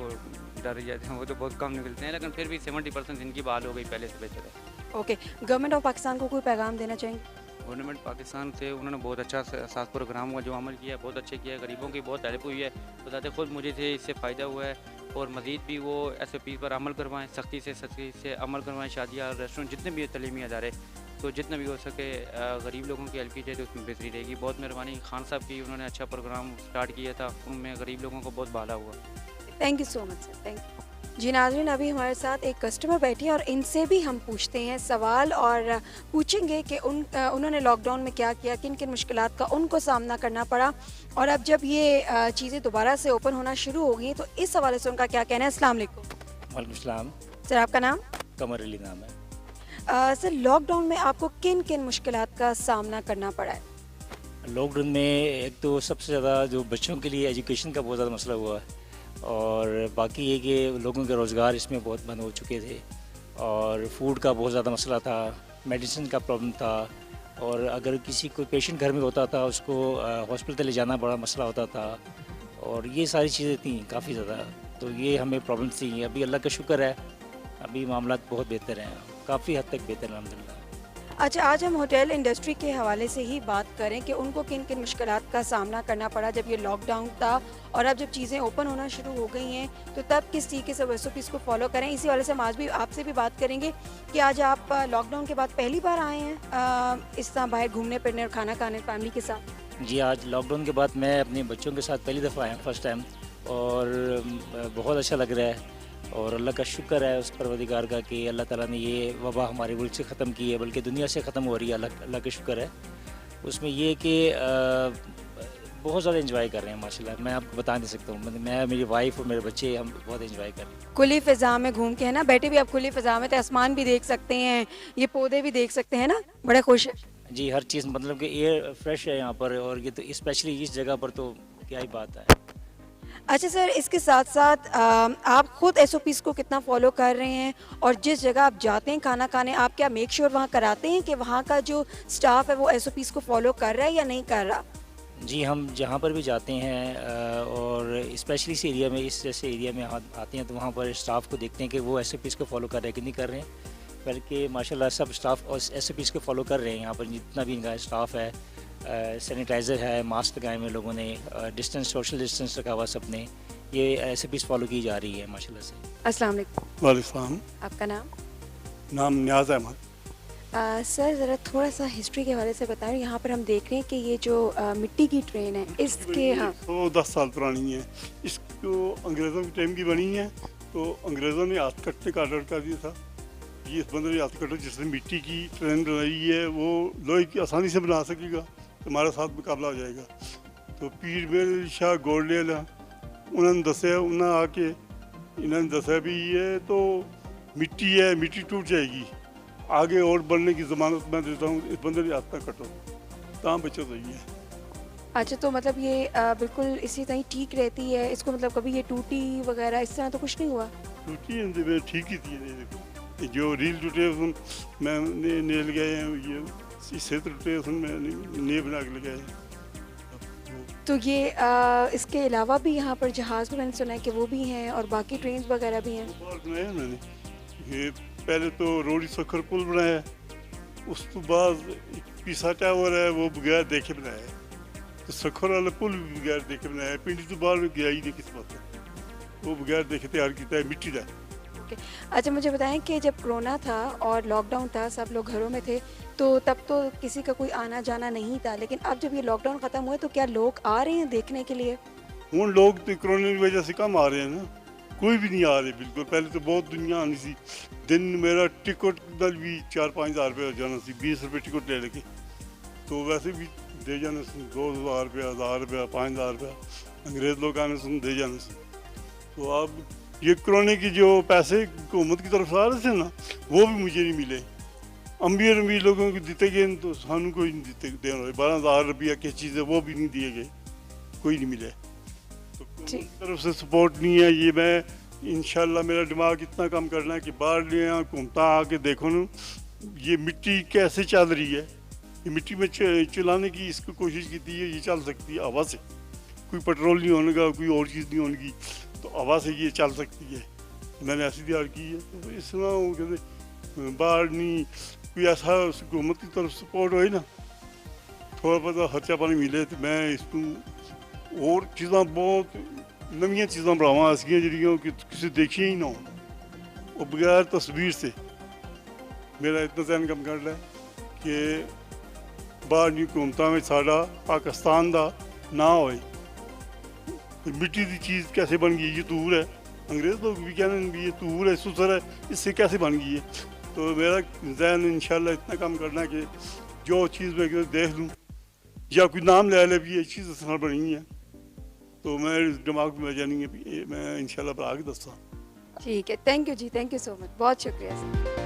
Speaker 5: डर ही जाते हैं, वो तो बहुत कम निकलते हैं, लेकिन फिर भी 70% ज़िंदगी बहाल हो गई, पहले से बेहतर है।
Speaker 1: ओके, गवर्नमेंट ऑफ पाकिस्तान को कोई पैगाम देना चाहेंगे?
Speaker 5: गवर्नमेंट पाकिस्तान से उन्होंने बहुत अच्छा साथ प्रोग्राम हुआ जो अमल किया है, बहुत अच्छे किया है, गरीबों की बहुत हेल्प हुई है। बताते खुद मुझे थे इससे फ़ायदा हुआ है, और मज़ीद भी वो SOP पर अमल करवाएं, सख्ती से अमल करवाएं। शादियाँ, रेस्टोरेंट, जितने भी तलीमी अदारे, तो जितना भी हो सके गरीब लोगों की हेल्प की जाए तो उसमें बेहतरी रहेगी। बहुत मेहरबानी खान साहब की, उन्होंने अच्छा प्रोग्राम स्टार्ट किया था, उनमें गरीब लोगों को बहुत भला हुआ।
Speaker 1: Thank you so much sir, thank you. जी नाज़रीन, अभी हमारे साथ एक कस्टमर बैठी है और इनसे भी हम पूछते हैं सवाल, और पूछेंगे कि उन्होंने लॉकडाउन में क्या किया, किन किन मुश्किलात का उनको सामना करना पड़ा, और अब जब ये चीज़ें दोबारा से ओपन होना शुरू हो गई तो इस हवाले से उनका क्या कहना है। अस्सलाम वालेकुम।
Speaker 6: वालेकुम सलाम।
Speaker 1: सर, आपका नाम?
Speaker 6: कमर अली नाम है।
Speaker 1: सर, लॉकडाउन में आपको किन किन मुश्किलात का सामना करना पड़ा है?
Speaker 6: लॉकडाउन में एक तो सबसे ज़्यादा जो बच्चों के लिए एजुकेशन का बहुत ज़्यादा मसला हुआ है, और बाकी ये कि लोगों के रोज़गार इसमें बहुत बंद हो चुके थे, और फूड का बहुत ज़्यादा मसला था, मेडिसिन का प्रॉब्लम था, और अगर किसी कोई पेशेंट घर में होता था उसको हॉस्पिटल ले जाना बड़ा मसला होता था, और ये सारी चीज़ें थी काफ़ी ज़्यादा। तो ये हमें प्रॉब्लम थी। अभी अल्लाह का शुक्र है, अभी मामला बहुत बेहतर हैं, काफ़ी हद तक बेहतर है अल्हम्दुलिल्लाह।
Speaker 1: अच्छा, आज हम होटल इंडस्ट्री के हवाले से ही बात करें कि उनको किन किन मुश्किलात का सामना करना पड़ा जब ये लॉकडाउन था, और अब जब चीज़ें ओपन होना शुरू हो गई हैं तो तब किस तरीके से SOPs को फॉलो करें। इसी वाले से हम आज भी आपसे भी बात करेंगे कि आज आप लॉकडाउन के बाद पहली बार आए हैं इस तरह बाहर घूमने फिरने और खाना खाने फैमिली के साथ?
Speaker 6: जी, आज लॉकडाउन के बाद मैं अपने बच्चों के साथ पहली दफ़ा आया, फर्स्ट टाइम, और बहुत अच्छा लग रहा है, और अल्लाह का शुक्र है उस परवरदिगार का कि अल्लाह ताला ने ये वबा हमारे मुल्क से ख़त्म की है, बल्कि दुनिया से ख़त्म हो रही है। अल्लाह का शुक्र है उसमें। ये कि बहुत ज़्यादा एंजॉय कर रहे हैं माशाल्लाह, मैं आपको बता नहीं सकता हूँ। मतलब मैं, मेरी वाइफ और मेरे बच्चे, हम बहुत एंजॉय कर रहे हैं।
Speaker 1: खुली फ़िज़ा में घूम के, है ना, बैठे भी आप खुली फ़िज़ा में, तो आसमान भी देख सकते हैं, ये पौधे भी देख सकते हैं ना, बड़े खुश है।
Speaker 6: जी, हर चीज़ मतलब कि एयर फ्रेश है यहाँ पर, और ये तो स्पेशली इस जगह पर तो क्या ही बात है।
Speaker 1: अच्छा सर, इसके साथ साथ आप खुद SOPs को कितना फॉलो कर रहे हैं, और जिस जगह आप जाते हैं खाना खाने, आप क्या मेक श्योर वहाँ कराते हैं कि वहाँ का जो स्टाफ है वो SOPs को फॉलो कर रहा है या नहीं कर रहा?
Speaker 6: जी, हम जहाँ पर भी जाते हैं और स्पेशली इस एरिया में, इस जैसे एरिया में आते हैं, तो वहाँ पर स्टाफ को देखते हैं कि वो SOPs को फॉलो कर रहे हैं कि नहीं कर रहे हैं। बल्कि माशाल्लाह सब स्टाफ और SOPs को फॉलो कर रहे हैं। यहाँ पर जितना भी इनका स्टाफ है, सैनिटाइज़र है, मास्क लगाए हुए लोगों ने, डिस्टेंस, सोशल डिस्टेंस रखा हुआ सबने, ये SOPs फॉलो की जा रही है माशाल्लाह से।
Speaker 1: अस्सलाम वालेकुम,
Speaker 7: वालेकुम,
Speaker 1: आपका नाम?
Speaker 7: नाम नियाज़ अहमद।
Speaker 1: सर ज़रा थोड़ा सा हिस्ट्री के हवाले से बताएं। यहाँ पर हम देख रहे हैं कि ये जो मिट्टी की ट्रेन है इसके, हाँ
Speaker 7: 110 साल पुरानी है। इसको अंग्रेज़ों के टाइम की बनी है, तो अंग्रेज़ों ने हाथ कटने का ऑर्डर कर दिया था। ये इस बंदे ने हाथ कटो जिसने मिट्टी की ट्रेन बनाई है वो लोहे की आसानी से बना सकेगा, तुम्हारे साथ मुकाबला हो जाएगा। तो पीर मेर शाह गोल्डेल उन्होंने दसिया, उन्हें आके इन्होंने दसिया भी ये तो मिट्टी है, मिट्टी टूट जाएगी, आगे और बढ़ने की ज़मानत मैं देता हूँ, इस बंदे ने हाथ ना कटो, कहाँ बचत रही है।
Speaker 1: अच्छा, तो मतलब ये बिल्कुल इसी तरह ठीक रहती है, इसको मतलब कभी ये टूटी वगैरह इस तरह तो कुछ नहीं हुआ?
Speaker 7: टूटी है ठीक ही थी। ये देखो, ये जो रील टूटे उन मैंने नेल गए हैं, ये शीशे टूटे उसमें ने बना के लगाए हैं।
Speaker 1: तो ये इसके अलावा भी यहाँ पर जहाज़ भी मैंने सुना है कि वो भी हैं और बाकी ट्रेन वगैरह भी हैं।
Speaker 7: और बनाया मैंने, ये पहले तो रोड़ी सखर पुल बनाया, उस तो बाद पीसा टावर है वो बगैर देखे बनाया है, तो सखर वाला पुल भी बगैर देखे बनाया है। पिंडी तो बाहर गया ही नहीं किस बात, वो बगैर देखे तैयार किया है, मिट्टी का।
Speaker 1: अच्छा, मुझे बताएं कि जब कोरोना था और लॉकडाउन था, सब लोग घरों में थे, तो तब तो किसी का कोई आना जाना नहीं था, लेकिन अब जब ये लॉकडाउन ख़त्म हुए तो क्या लोग आ रहे हैं देखने के लिए?
Speaker 7: उन लोग तो कोरोना की वजह से कम आ रहे हैं ना, कोई भी नहीं आ रहे बिल्कुल। पहले तो बहुत दुनिया आनी सी, दिन मेरा टिकट दल भी 4-5 हज़ार रुपये जाना सी, 20 रुपये टिकट ले लेके, तो वैसे भी दे जाने सुन 2,000 रुपया, 1,000 रुपया, 5,000 रुपया, अंग्रेज़ लोग आने सुन दे जाने से। तो अब ये कोरोना की जो पैसे हुकूमत की तरफ से आ रहे थे ना, वो भी मुझे नहीं मिले। अमीर अमीर लोगों को देते गए तो सानू कोई नहीं देते, दे रहे 12,000 रुपया की चीज़ें वो भी नहीं दिए गए, कोई नहीं मिले। तो हुकूमत की तरफ से सपोर्ट नहीं है। ये मैं इंशाल्लाह मेरा दिमाग इतना काम करना है कि बाहर ले यहाँ घूमता आके देखो ना ये मिट्टी कैसे चल रही है। ये मिट्टी में चलाने की इसको कोशिश की थी, ये चल सकती है हवा से, कोई पेट्रोल नहीं होने का, कोई और चीज़ नहीं होने की, तो हवा से ये चल सकती है। मैंने ऐसी तैयार की है, तो इसमें कहते बाहर नहीं कोई ऐसा हुकूमत की तरफ सपोर्ट हो ना, थोड़ा बहुत खर्चा पानी मिले तो मैं इसको और चीज़ा बहुत नवी चीज़ा बनावा ऐसियां जिहड़ियां कि किसी देखिया ही ना हो, और बगैर तस्वीर से मेरा इतना जहन कम कर रहा है कि बाहर दी हुकूमतां में साडा पाकिस्तान का ना होए। मिट्टी की चीज़ कैसे बन गई, ये तूर है, अंग्रेज़ लोग भी कहते हैं ये तूर है, सुसर है, इससे कैसे बन गई है। तो मेरा जहन इंशाल्लाह इतना काम करना है कि जो चीज़ मैं देख लूँ या कोई नाम ले ले भी ये चीज़ इस तरह बनी है, तो मैं दिमाग में जानी है भी मैं इंशाल्लाह बना के दसा।
Speaker 1: ठीक है, थैंक यू जी, थैंक यू सो मच, बहुत शुक्रिया सर।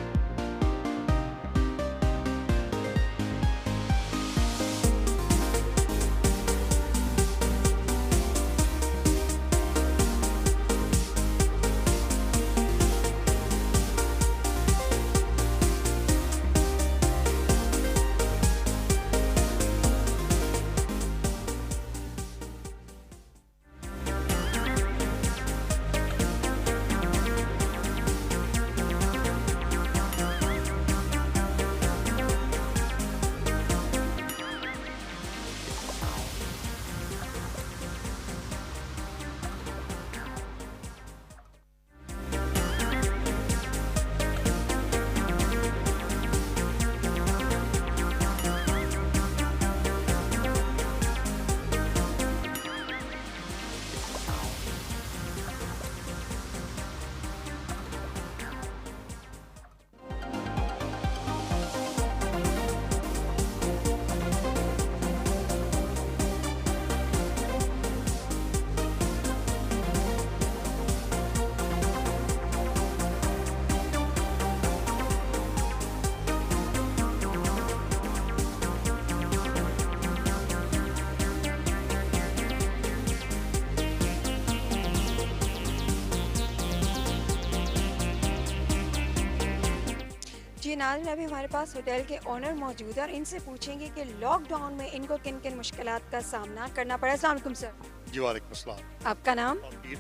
Speaker 1: जी नाज़रीन, अभी हमारे पास होटल के ओनर मौजूद है और इनसे पूछेंगे कि लॉकडाउन में इनको किन किन मुश्किलात का सामना करना पड़ा। अस्सलाम वालेकुम सर।
Speaker 8: जी वालेकुम अस्सलाम।
Speaker 1: आपका नाम?
Speaker 8: आबिर।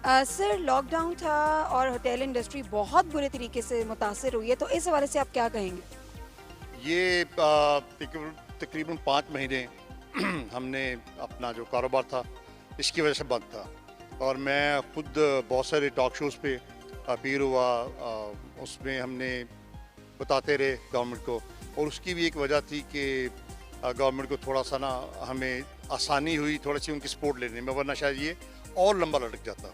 Speaker 1: सर लॉकडाउन था और होटल इंडस्ट्री बहुत बुरे तरीके से मुतासर हुई है, तो इस हवाले से आप क्या कहेंगे?
Speaker 8: ये तकरीबन 5 महीने हमने अपना जो कारोबार था इसकी वजह से बंद था, और मैं खुद बहुत सारे टॉक शोज़ पे अपीयर हुआ, उसमें हमने बताते रहे गवर्नमेंट को, और उसकी भी एक वजह थी कि गवर्नमेंट को थोड़ा सा ना हमें आसानी हुई थोड़ी सी उनकी सपोर्ट लेने में, वरना शायद ये और लंबा लटक जाता।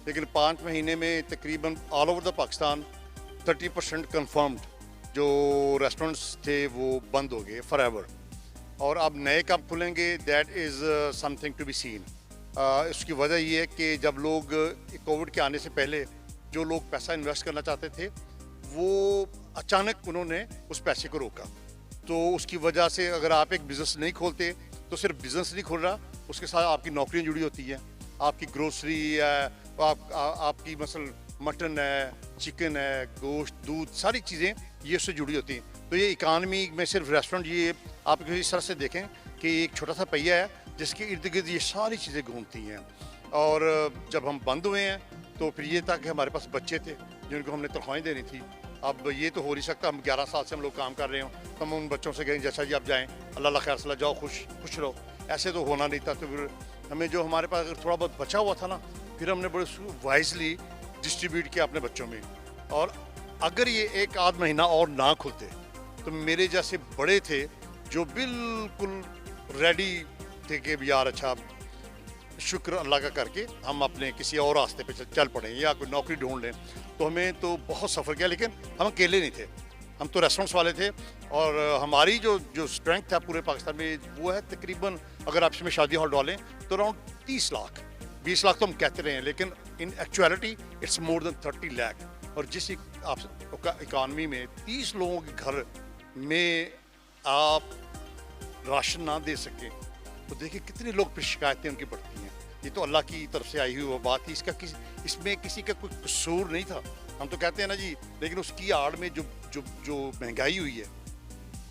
Speaker 8: लेकिन 5 महीने में तकरीबन all over the Pakistan 30% confirmed जो रेस्टोरेंट्स थे वो बंद हो गए फॉर एवर, और अब नए कब खुलेंगे that is something to be seen. इसकी वजह ये है कि जब लोग कोविड के आने से पहले जो लोग पैसा इन्वेस्ट करना चाहते थे वो अचानक उन्होंने उस पैसे को रोका, तो उसकी वजह से अगर आप एक बिज़नेस नहीं खोलते तो सिर्फ बिज़नेस नहीं खुल रहा, उसके साथ आपकी नौकरियाँ जुड़ी होती हैं, आपकी ग्रोसरी है, आपकी मसल मटन है, चिकन है, गोश्त, दूध, सारी चीज़ें ये उससे जुड़ी होती हैं। तो ये इकानमी में सिर्फ रेस्टोरेंट, ये आप इस तरह से देखें कि एक छोटा सा पहिया है जिसके इर्द गिर्द ये सारी चीज़ें घूमती हैं। और जब हम बंद हुए हैं तो फिर ये था कि हमारे पास बच्चे थे जिनको हमने तनख्वाहें देनी थी। अब ये तो हो नहीं सकता, हम 11 साल से हम लोग काम कर रहे हो, तो हम उन बच्चों से कहें जैसा जी आप जाएँ, अल्लाह खैर सला, जाओ खुश रहो, ऐसे तो होना नहीं था। तो फिर हमें जो हमारे पास अगर थोड़ा बहुत बचा हुआ था ना, फिर हमने बड़े वाइजली डिस्ट्रीब्यूट किया अपने बच्चों में। और अगर ये एक आध महीना और ना खुलते तो मेरे जैसे बड़े थे जो बिल्कुल रेडी थे कि यार अच्छा शुक्र अल्लाह का करके हम अपने किसी और रास्ते पे चल पड़े या कोई नौकरी ढूंढ लें, तो हमें तो बहुत सफ़र किया। लेकिन हम अकेले नहीं थे, हम तो रेस्टोरेंट्स वाले थे, और हमारी जो स्ट्रेंथ है पूरे पाकिस्तान में वो है तकरीबन, अगर आप इसमें शादी हॉल डालें तो अराउंड 30 लाख, 20 लाख तो हम कहते रहे हैं, लेकिन in actuality it's more than 30 lakh. और जिस इकानमी में 30 लोगों के घर में आप राशन ना दे सकें तो देखिए कितने लोग फिर शिकायतें उनकी बढ़ती हैं। ये तो अल्लाह की तरफ से आई हुई वो बात थी, इसमें किसी का कोई कसूर नहीं था, हम तो कहते हैं ना जी। लेकिन उसकी आड़ में जो महंगाई हुई है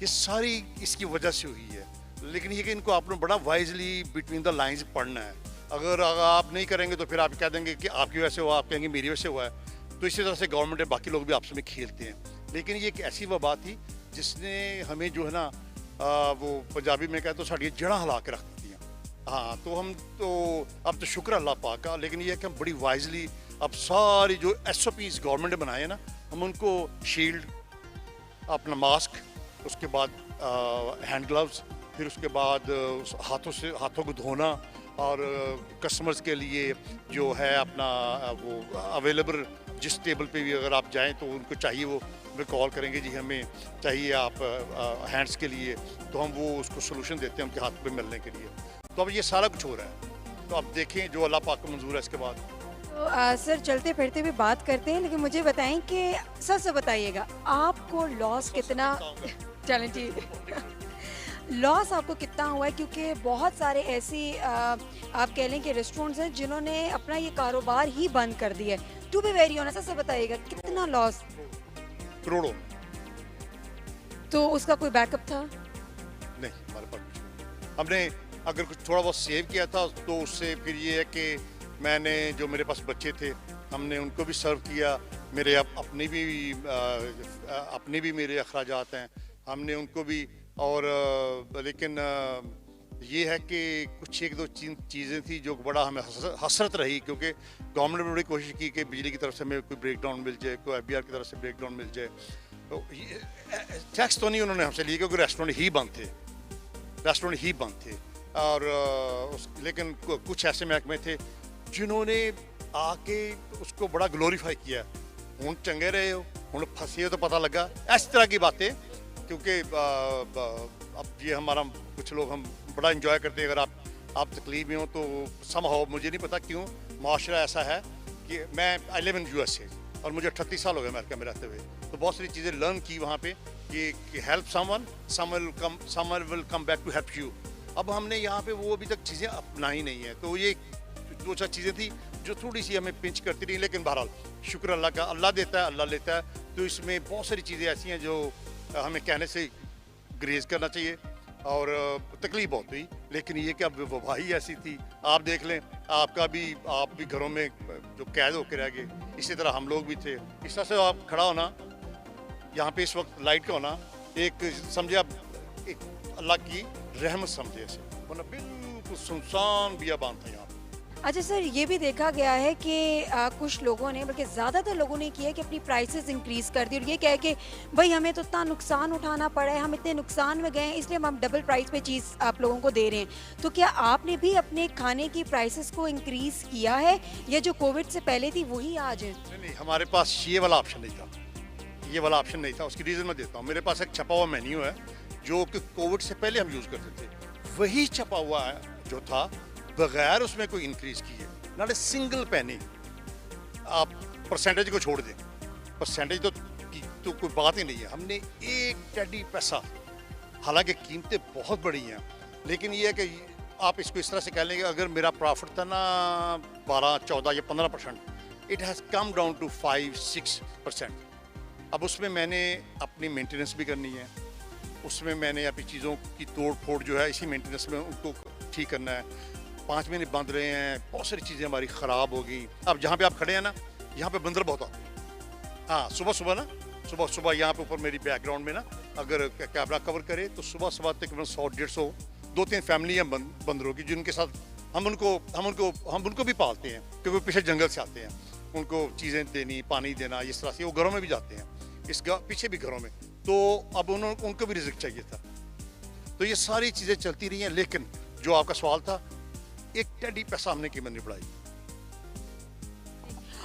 Speaker 8: ये सारी इसकी वजह से हुई है। लेकिन ये कि इनको आपने बड़ा वाइजली बिटवीन द लाइंस पढ़ना है। अगर आप नहीं करेंगे तो फिर आप कह देंगे कि आपकी वजह से हुआ, आप कहेंगे मेरी वजह से हुआ है। तो इसी तरह से गवर्नमेंट है, बाकी लोग भी आपस में खेलते हैं। लेकिन ये एक ऐसी वबा थी जिसने हमें जो है ना वो पंजाबी में कहते तो साड़ी जड़ा हिला के रख दी हैं। हाँ, तो हम तो अब तो शुक्र अल्लाह पाक का, लेकिन ये है कि हम बड़ी वाइजली अब सारी जो SOPs गवर्नमेंट ने बनाए हैं ना, हम उनको शील्ड, अपना मास्क, उसके बाद हैंड ग्लव्स, फिर उसके बाद हाथों को धोना, और कस्टमर्स के लिए जो है अपना वो अवेलेबल, जिस टेबल पे भी अगर आप जाएं तो उनको चाहिए वो कॉल करेंगे जी हमें चाहिए आप हैंड्स के लिए, तो हम वो उसको सोल्यूशन देते हैं उनके हाथ पे मिलने के लिए। तो अब ये सारा कुछ हो रहा है, तो अब देखें जो अल्लाह पाक को मंजूर है इसके बाद।
Speaker 1: तो सर चलते फिरते भी बात करते हैं, लेकिन मुझे बताएं कि सच से बताइएगा आपको लॉस कितना चलें जी लॉस आपको कितना हुआ है? क्योंकि बहुत सारे ऐसी आप कह लें कि रेस्टोरेंट्स हैं जिन्होंने अपना ये कारोबार ही बंद कर दिया है। टू बी वेरी ऑनेस्ट, सच से बताइएगा कितना लॉस?
Speaker 8: करोड़ों।
Speaker 1: तो उसका कोई बैकअप था?
Speaker 8: नहीं, हमारे पास कुछ नहीं। हमने अगर कुछ थोड़ा बहुत सेव किया था तो उससे फिर ये है कि मैंने जो मेरे पास बच्चे थे हमने उनको भी सर्व किया, मेरे अपने भी मेरे अखराजात हैं, हमने उनको भी। और लेकिन ये है कि कुछ एक दो चीज़ें थी जो बड़ा हमें हसरत रही, क्योंकि गवर्नमेंट ने बड़ी कोशिश की कि बिजली की तरफ से हमें कोई ब्रेकडाउन मिल जाए, कोई FBR की तरफ से ब्रेकडाउन मिल जाए। तो टैक्स तो नहीं उन्होंने हमसे लिए क्योंकि रेस्टोरेंट ही बंद थे, और लेकिन कुछ ऐसे महकमे थे जिन्होंने आके उसको बड़ा ग्लोरीफाई किया, हुण चंगे रहे हो, हुण फंसे हो तो पता लगा, इस तरह की बातें। क्योंकि अब ये हमारा कुछ लोग हम बड़ा इंजॉय करते हैं, अगर आप तकलीफ में हो तो समहाउ, मुझे नहीं पता क्यों माशरा ऐसा है कि आई लिव इन USA और मुझे 38 साल हो गए अमेरिका में रहते हुए, तो बहुत सारी चीज़ें लर्न की वहाँ पे कि help someone will come back to help you. अब हमने यहाँ पे वो अभी तक चीज़ें अपनाई नहीं है, तो ये दो चार चीज़ें थी जो थोड़ी सी हमें पिंच करती रही। लेकिन बहरहाल शुक्र अल्लाह का, अल्लाह देता है अल्लाह लेता है। तो इसमें बहुत सारी चीज़ें ऐसी हैं जो हमें कहने से ग्रेज करना चाहिए, और तकलीफ बहुत हुई, लेकिन ये कि अब वबा ही ऐसी थी। आप देख लें, आप भी घरों में जो कैद होकर रह गए, इसी तरह हम लोग भी थे। इस तरह से आप खड़ा होना यहाँ पे इस वक्त लाइट का होना एक समझे आप एक अल्लाह की रहमत समझे ऐसे, वरना बिल्कुल सुनसान बियाबान था यहाँ।
Speaker 1: अच्छा सर, ये भी देखा गया है कि कुछ लोगों ने, बल्कि ज़्यादातर लोगों ने किया है कि अपनी प्राइसेस इंक्रीज़ कर दी और ये कह के भाई हमें तो इतना नुकसान उठाना पड़ा है, हम इतने नुकसान में गए हैं, इसलिए हम डबल प्राइस पे चीज़ आप लोगों को दे रहे हैं। तो क्या आपने भी अपने खाने की प्राइसेस को इंक्रीज़ किया है, या जो कोविड से पहले थी वही आज है?
Speaker 8: नहीं, हमारे पास ये वाला ऑप्शन नहीं था, ये वाला ऑप्शन नहीं था। उसकी रीज़न मैं देता हूँ। मेरे पास एक छपा हुआ मेन्यू है जो कि कोविड से पहले हम यूज़ करते थे, वही छपा हुआ है जो था, बगैर उसमें कोई इंक्रीज़ किए, नॉट ए सिंगल पैनी। आप परसेंटेज को छोड़ दें, परसेंटेज तो कोई बात ही नहीं है। हमने एक टेडी पैसा, हालांकि कीमतें बहुत बड़ी हैं, लेकिन ये है कि आप इसको इस तरह से कह लेंगे, अगर मेरा प्रॉफिट था ना 12, 14 या 15%, it has come down to 5-6%। अब उसमें मैंने अपनी मेंटेनेंस भी करनी है, उसमें मैंने अपनी चीज़ों की तोड़ फोड़ जो है इसी मेंटेनेंस में उनको ठीक करना है। 5 महीने बंद रहे हैं, बहुत सारी चीज़ें हमारी ख़राब हो गई। अब जहाँ पे आप खड़े हैं ना, यहाँ पे बंदर बहुत आते हैं। हाँ, सुबह यहाँ पे ऊपर मेरी बैकग्राउंड में ना, अगर कैमरा कवर करे तो सुबह तकरीबन 100-150 2-3 फैमिलियाँ बंदरों की, जिनके साथ हम उनको भी पालते हैं, क्योंकि वो पीछे जंगल से आते हैं। उनको चीज़ें देनी, पानी देना, इस तरह से वो घरों में भी जाते हैं, पीछे भी घरों में। तो अब उनको भी रिज़्क चाहिए था। तो ये सारी चीज़ें चलती रही हैं, लेकिन जो आपका सवाल था, एक टेडी पैसा हमने कीमत नहीं बढ़ाई।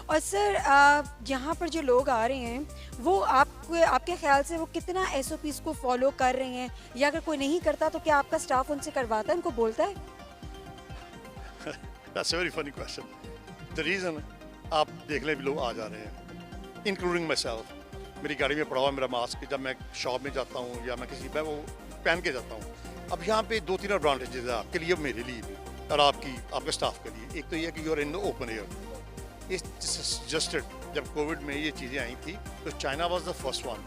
Speaker 1: और सर, यहाँ पर जो लोग आ रहे हैं वो आपके ख्याल से वो कितना SOPs को फॉलो कर रहे हैं, या अगर कोई नहीं करता तो क्या आपका स्टाफ उनसे करवाता है, उनको बोलता है?
Speaker 8: That's a very funny question. The reason आप देख लें, लोग आ जा रहे हैं, इंक्लूडिंग माई सेल्फ। मेरी गाड़ी में पड़ा हुआ मेरा मास्क, जब मैं शॉप में जाता हूँ या मैं वो पहन के जाता हूँ। अब यहाँ पे 2-3 एडवांटेजेस है आपके लिए, मेरे लिए भी, और आपके स्टाफ के लिए। एक तो ये है कि you are in the open air. It's suggested, जब कोविड में ये चीज़ें आई थी तो China was the first one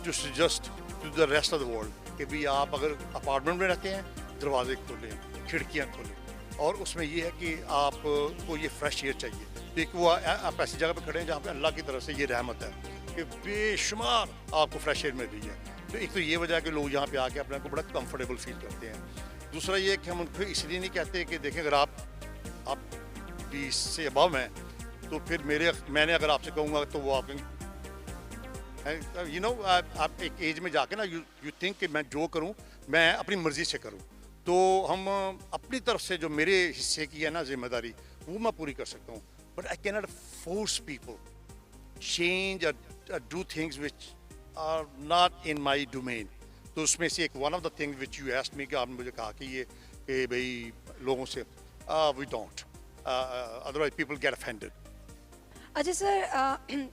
Speaker 8: to suggest to the rest of the world कि भाई आप अगर अपार्टमेंट में रहते हैं, दरवाजे खोलें, खिड़कियाँ खोलें, और उसमें ये है कि आपको ये फ्रेश एयर चाहिए। एक वो आप ऐसी जगह पे खड़े हैं जहाँ पे अल्लाह की तरफ से ये रहमत है कि बेशुमार आपको फ्रेश एयर मिल रही है। तो एक तो ये वजह है कि लोग यहाँ पे आके अपने को बड़ा कंफर्टेबल फील करते हैं। दूसरा ये कि हम उनको इसलिए नहीं कहते कि देखें, अगर आप 20 से अबव हैं तो फिर मैंने अगर आपसे कहूँगा तो वो आप आप एक एज में जाके ना यू थिंक कि मैं जो करूँ मैं अपनी मर्ज़ी से करूँ, तो हम अपनी तरफ से जो मेरे हिस्से की है ना जिम्मेदारी, वो मैं पूरी कर सकता हूँ। But I can not force people change do things which are not in my domain. तो उसमें से एक one of the things which you asked me, कि आपने मुझे कहा कि ये कि भाई लोगों से we don't, otherwise people get offended.
Speaker 1: अच्छा सर,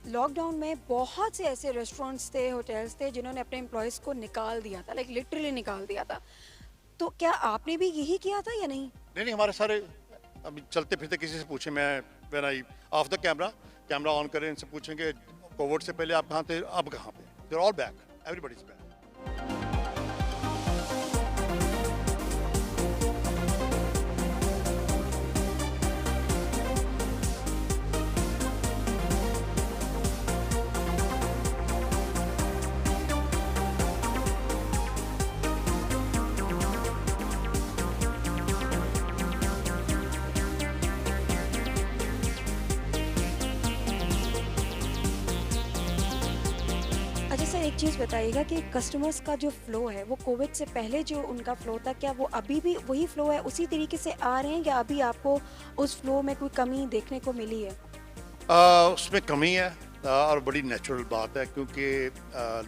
Speaker 1: लॉकडाउन में बहुत से ऐसे रेस्टोरेंट्स थे, होटल्स थे, जिन्होंने अपने एम्प्लॉयज़ को निकाल दिया था, लाइक लिटरली निकाल दिया था। तो क्या आपने भी यही किया था या नहीं?
Speaker 8: नहीं, हमारे सारे अभी चलते फिरते किसी से पूछे, मैं when I of the camera on करें, इनसे पूछेंगे कोविड से पहले आप कहाँ थे, अब कहाँ पे? They are all back, everybody is back.
Speaker 1: अच्छा सर, एक चीज़ बताइएगा कि कस्टमर्स का जो फ़्लो है वो कोविड से पहले जो उनका फ़्लो था, क्या वो अभी भी वही फ़्लो है, उसी तरीके से आ रहे हैं, या अभी आपको उस फ़्लो में कोई कमी देखने को मिली है?
Speaker 8: उसमें कमी है, और बड़ी नेचुरल बात है, क्योंकि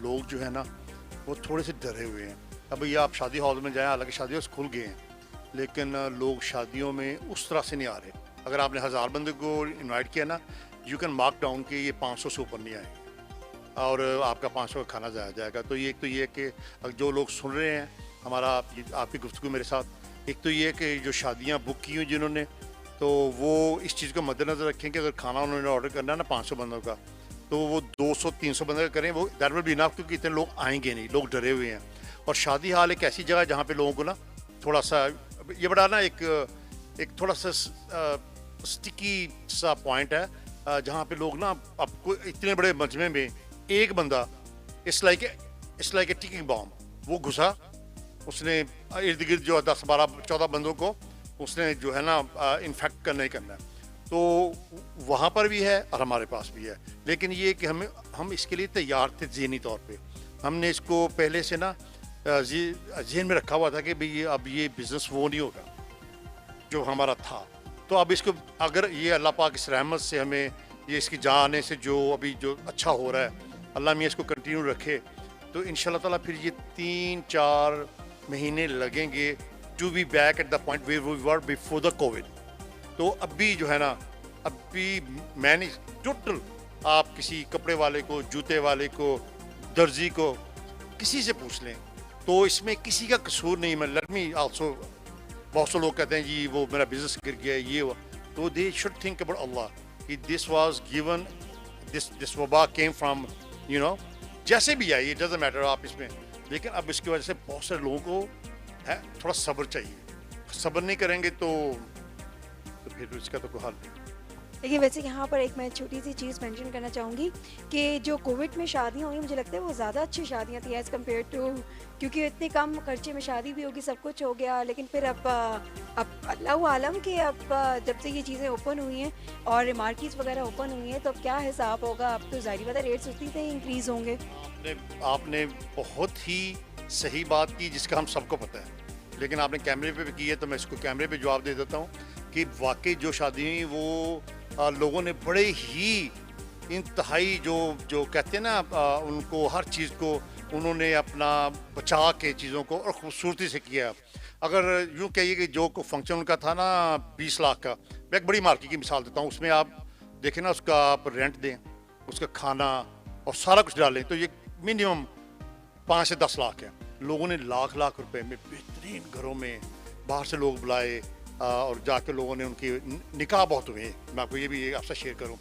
Speaker 8: लोग जो है ना वो थोड़े से डरे हुए हैं। अब ये आप शादी हॉल में जाएं, हालांकि शादी हॉल खुल गए हैं, लेकिन लोग शादियों में उस तरह से नहीं आ रहे। अगर आपने 1000 बंदे को इनवाइट किया ना, यू कैन मार्क डाउन कि ये 500 से ऊपर नहीं आएंगे और आपका 500 का खाना जाया जाएगा। तो ये एक तो ये कि जो लोग सुन रहे हैं हमारा आपकी गुफ्तगू मेरे साथ, एक तो ये कि जो शादियां बुक की हुई जिन्होंने, तो वो इस चीज़ को मद्देनज़र रखें कि अगर खाना उन्होंने ऑर्डर करना है ना 500 बंदों का, तो वो 200-300 बंदे का करें, वो दैट विल बी इनफ, क्योंकि इतने लोग आएंगे नहीं, लोग डरे हुए हैं। और शादी हाल एक ऐसी जगह है जहाँ पे लोगों को ना थोड़ा सा ये बड़ा ना एक थोड़ा सा स्टिकी सा पॉइंट है जहाँ पे लोग ना आपको इतने बड़े मजमे में एक बंदा it's like a ticking bomb वो घुसा, उसने इर्द गिर्द जो 10-12-14 बंदों को उसने जो है ना इन्फेक्ट करना ही करना है। तो वहाँ पर भी है और हमारे पास भी है, लेकिन ये कि हम इसके लिए तैयार थे ज़हनी तौर पे। हमने इसको पहले से ना जहन में रखा हुआ था कि भाई अब ये बिज़नेस वो नहीं होगा जो हमारा था। तो अब इसको अगर ये अल्लाह पाक इस रहमत से हमें ये इसकी जान आने से जो अभी जो अच्छा हो रहा है, अल्लाह मियाँ इसको कंटिन्यू रखे, तो इंशाल्लाह ताला फिर ये 3-4 महीने लगेंगे to be back at the point where we were before the Covid. तो अभी जो है ना, अभी मैंने टोटल आप किसी कपड़े वाले को, जूते वाले को, दर्जी को, किसी से पूछ लें तो इसमें किसी का कसूर नहीं। मैं लेट मी आल्सो, बहुत से लोग कहते हैं जी वो मेरा बिजनेस गिर गया ये हुआ, तो दे शुड थिंक अबाउट अल्लाह कि दिस वाज गिवन, दिस वबा केम फ्रॉम यू नो, जैसे भी आई, इट डजंट मैटर आप इसमें। लेकिन अब इसकी वजह से बहुत सारे लोगों को है थोड़ा सब्र चाहिए। सब्र नहीं करेंगे तो फिर इसका तो कोई हल नहीं।
Speaker 1: लेकिन वैसे यहाँ पर एक मैं छोटी सी चीज़ मेंशन करना चाहूँगी कि जो कोविड में शादियाँ हुई, मुझे लगता है वो ज़्यादा अच्छी शादियाँ थी एज़ कम्पेयर टू, क्योंकि इतने कम खर्चे में शादी भी होगी, सब कुछ हो गया। लेकिन फिर अब अल्लाह आलम कि अब जब से ये चीज़ें ओपन हुई हैं और मार्केट्स वगैरह ओपन हुई हैं, तो अब क्या हिसाब होगा। अब तो ज़ाहिर बात है रेट्स उसी से इंक्रीज़ होंगे।
Speaker 8: आपने बहुत ही सही बात की जिसका हम सबको पता है, लेकिन आपने कैमरे पे भी की है तो मैं इसको कैमरे पे जवाब दे देता हूँ कि वाकई जो शादी हुई वो लोगों ने बड़े ही इंतहाई जो कहते हैं ना उनको हर चीज़ को उन्होंने अपना बचा के चीज़ों को और खूबसूरती से किया। अगर यूँ कहिए कि जो फंक्शन उनका था ना 20 लाख का, मैं एक बड़ी मार्केट की मिसाल देता हूँ, उसमें आप देखें ना उसका आप रेंट दें, उसका खाना और सारा कुछ डालें तो ये मिनिमम 5 से 10 लाख है। लोगों ने लाख लाख रुपए में बेहतरीन घरों में बाहर से लोग बुलाए और जाके लोगों ने उनकी निकाह बहुत हुए। मैं आपको ये भी आपसे शेयर करूं,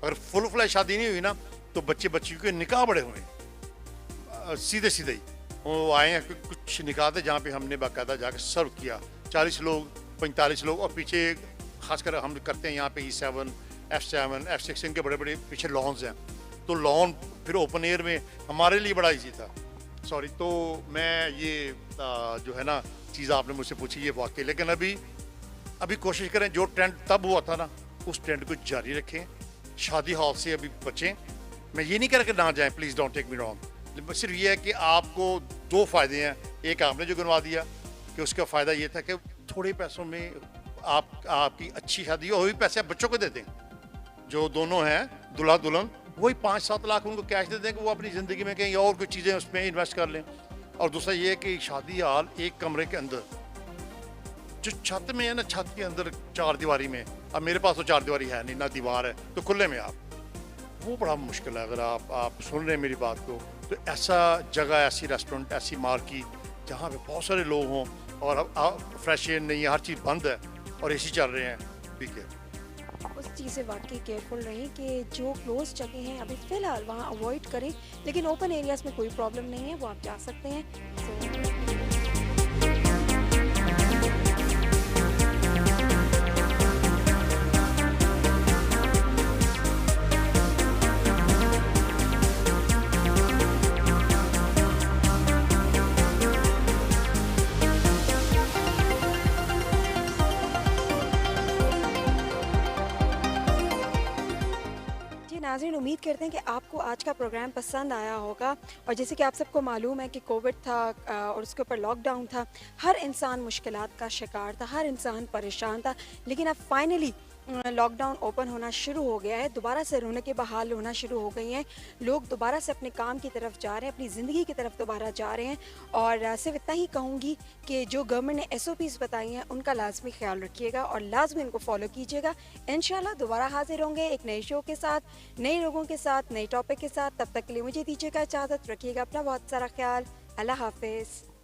Speaker 8: अगर फुल फ्लैश शादी नहीं हुई ना तो बच्चियों के निकाह बड़े हुए सीधे सीधे ही। वो आए हैं कुछ निकाह थे जहाँ पे हमने बाकायदा जाके सर्व किया, 40 लोग 45 लोग, और पीछे खासकर हम करते हैं यहाँ पे E7 F7 F6 इनके बड़े बड़े पीछे लॉन्स हैं, तो लॉन फिर ओपन एयर में हमारे लिए बड़ा ईजी था। सॉरी, तो मैं ये जो है ना चीज़ आपने मुझसे पूछी ये वाकई, लेकिन अभी कोशिश करें जो ट्रेंड तब हुआ था ना उस ट्रेंड को जारी रखें, शादी हॉल से अभी बचें। मैं ये नहीं कह रहा कि ना जाएं, please don't take me wrong, सिर्फ ये है कि आपको 2 फ़ायदे हैं। एक आपने जो गिनवा दिया कि उसका फ़ायदा ये था कि थोड़े पैसों में आपकी अच्छी शादी हो, वही पैसे आप बच्चों को दे दें, जो दोनों हैं दुल्हा दुल्हन, वही 5-7 लाख उनको कैश दे दें कि वो अपनी ज़िंदगी में कहीं और कोई चीज़ें उसमें इन्वेस्ट कर लें। और दूसरा ये है कि शादी हाल एक कमरे के अंदर जो छत में है ना, छत के अंदर 4 दीवारी में, अब मेरे पास तो 4 दीवारी है नहीं ना दीवार है, तो खुले में आप, वो बड़ा मुश्किल है। अगर आप सुन रहे हैं मेरी बात को, तो ऐसा जगह, ऐसी रेस्टोरेंट, ऐसी मार्केट जहाँ पे बहुत सारे लोग हों और अब फ्रेश एयर नहीं है, हर चीज़ बंद है और AC चल रहे हैं, ठीक है,
Speaker 1: उस चीज़ से वाकई केयरफुल रहें कि जो क्लोज जगह हैं अभी फ़िलहाल वहाँ अवॉइड करें। लेकिन ओपन एरियाज़ में कोई प्रॉब्लम नहीं है, वो आप जा सकते हैं। नाज़रीन, उम्मीद करते हैं कि आपको आज का प्रोग्राम पसंद आया होगा। और जैसे कि आप सबको मालूम है कि कोविड था और उसके ऊपर लॉकडाउन था, हर इंसान मुश्किलात का शिकार था, हर इंसान परेशान था। लेकिन अब फाइनली लॉकडाउन ओपन होना शुरू हो गया है, दोबारा से रौनकें बहाल होना शुरू हो गई हैं, लोग दोबारा से अपने काम की तरफ जा रहे हैं, अपनी ज़िंदगी की तरफ दोबारा जा रहे हैं। और सिर्फ इतना ही कहूँगी कि जो गवर्नमेंट ने SOPs बताई हैं उनका लाजमी ख्याल रखिएगा और लाजमी उनको फॉलो कीजिएगा। इंशाल्लाह दोबारा हाजिर होंगे एक नए शो के साथ, नए लोगों के साथ, नए टॉपिक के साथ। तब तक के लिए मुझे दीजिएगा इजाज़त, रखिएगा अपना बहुत सारा ख्याल। अल्लाह हाफिज़।